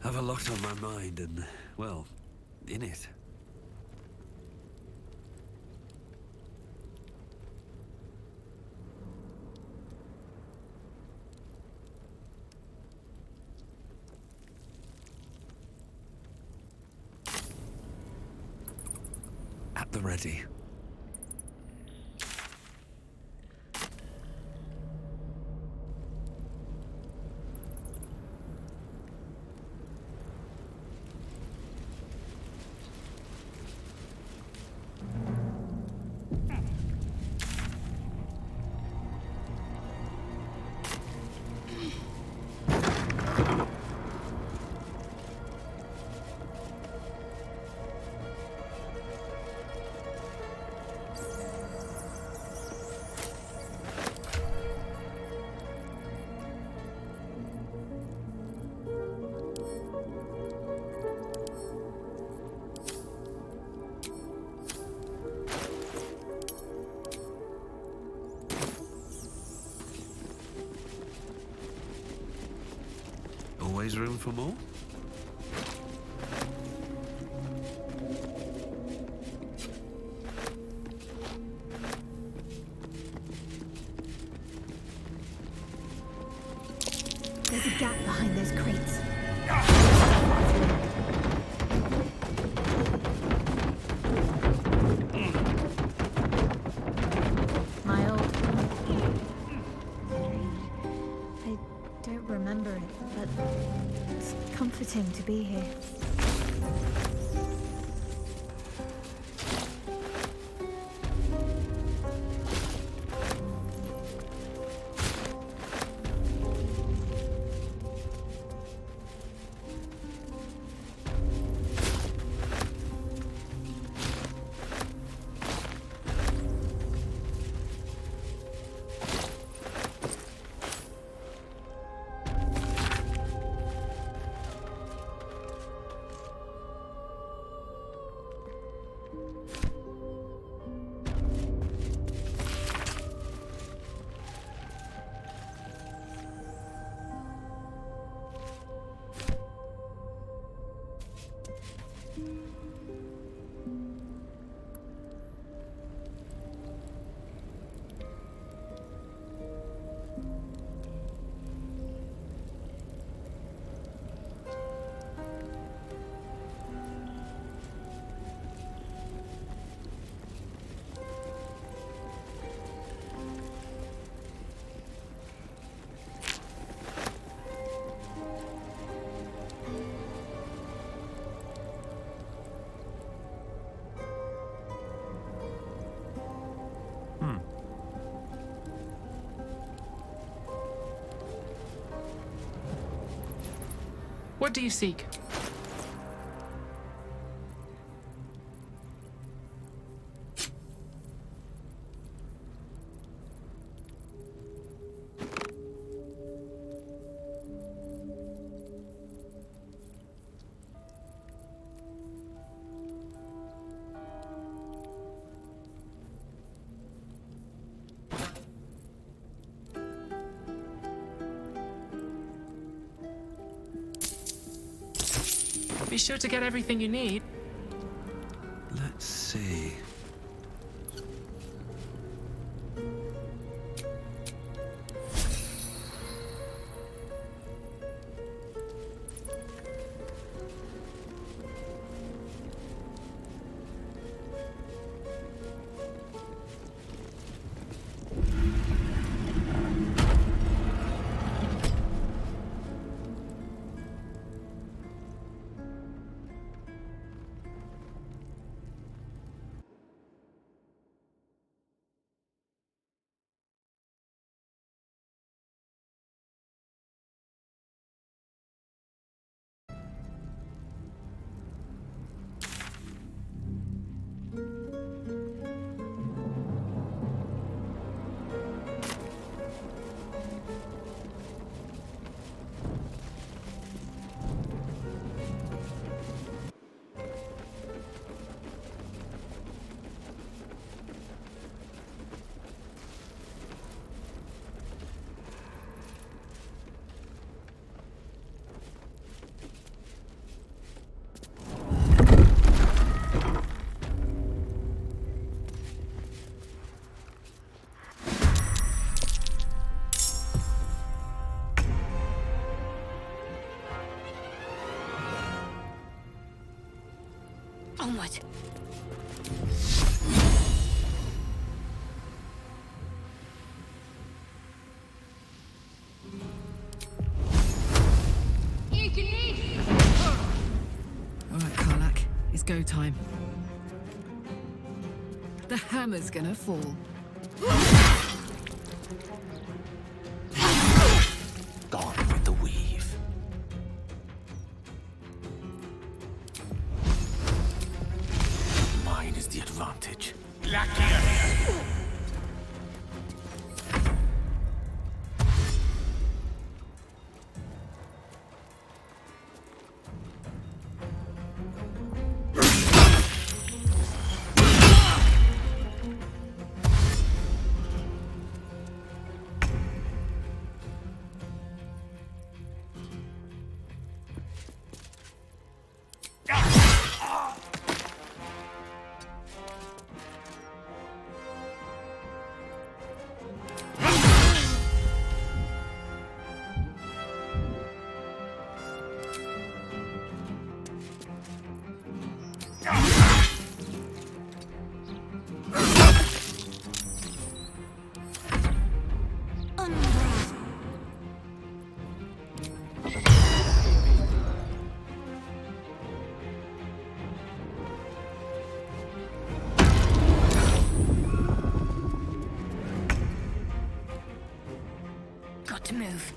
Have a lot on my mind and, well, in it. At the ready. Always room for more? There's a gap behind those crates. My old... I don't remember it, but it's comforting to be here. What do you seek? Be sure to get everything you need. Let's see. Onward. All right, Karlak, it's go time. The hammer's gonna fall. Gone with the weave. Mine is the advantage. got to move.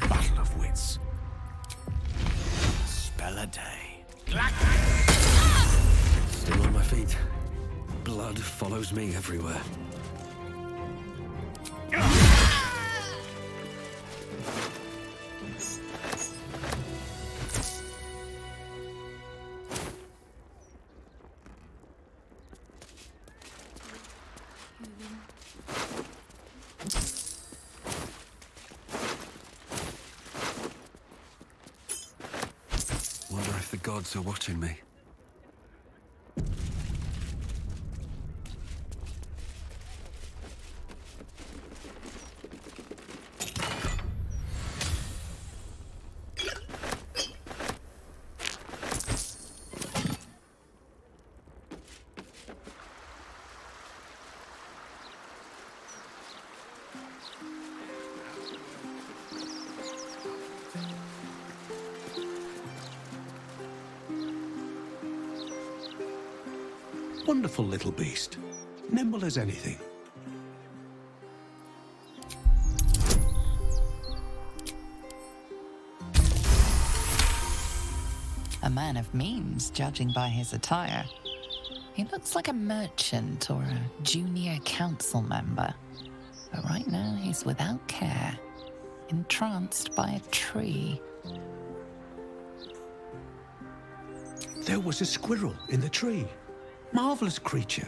Battle of wits. Spell a day. Still on my feet. Blood follows me everywhere. Wonder if the gods are watching me. Wonderful little beast. Nimble as anything. A man of means, judging by his attire. He looks like a merchant or a junior council member. But right now he's without care, entranced by a tree. There was a squirrel in the tree. Marvelous creature.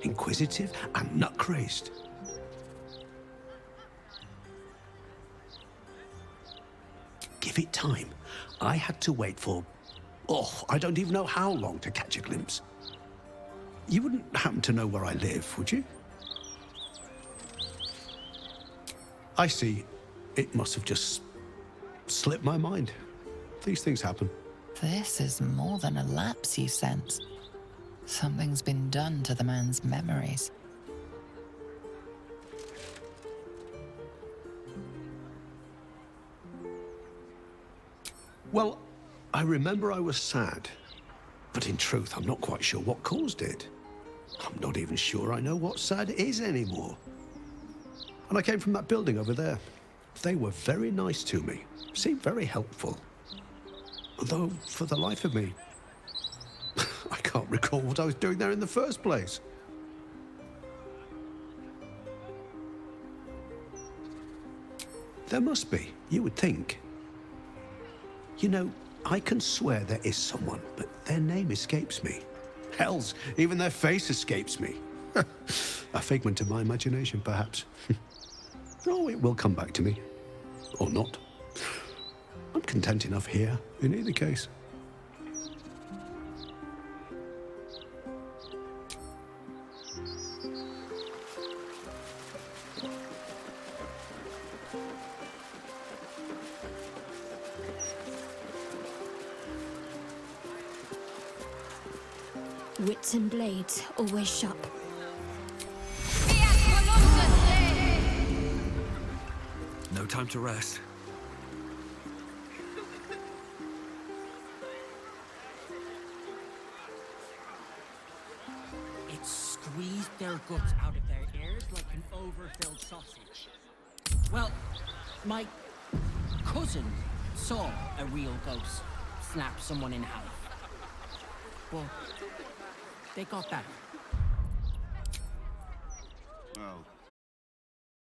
Inquisitive and nut-crazed. Give it time. I had to wait for... I don't even know how long to catch a glimpse. You wouldn't happen to know where I live, would you? I see. It must have just slipped my mind. These things happen. This is more than a lapse, you sense. Something's been done to the man's memories. Well, I remember I was sad. But in truth, I'm not quite sure what caused it. I'm not even sure I know what sad is anymore. And I came from that building over there. They were very nice to me. Seemed very helpful. Though, for the life of me, I can't recall what I was doing there in the first place. There must be, you would think. You know, I can swear there is someone, but their name escapes me. Hells, even their face escapes me. A figment of my imagination, perhaps. Oh, it will come back to me. Or not. I'm content enough here, in either case. Wits and blades, always sharp. No time to rest. It squeezed their guts out of their ears like an overfilled sausage. Well, my cousin saw a real ghost snap someone in half. But they got better. Well,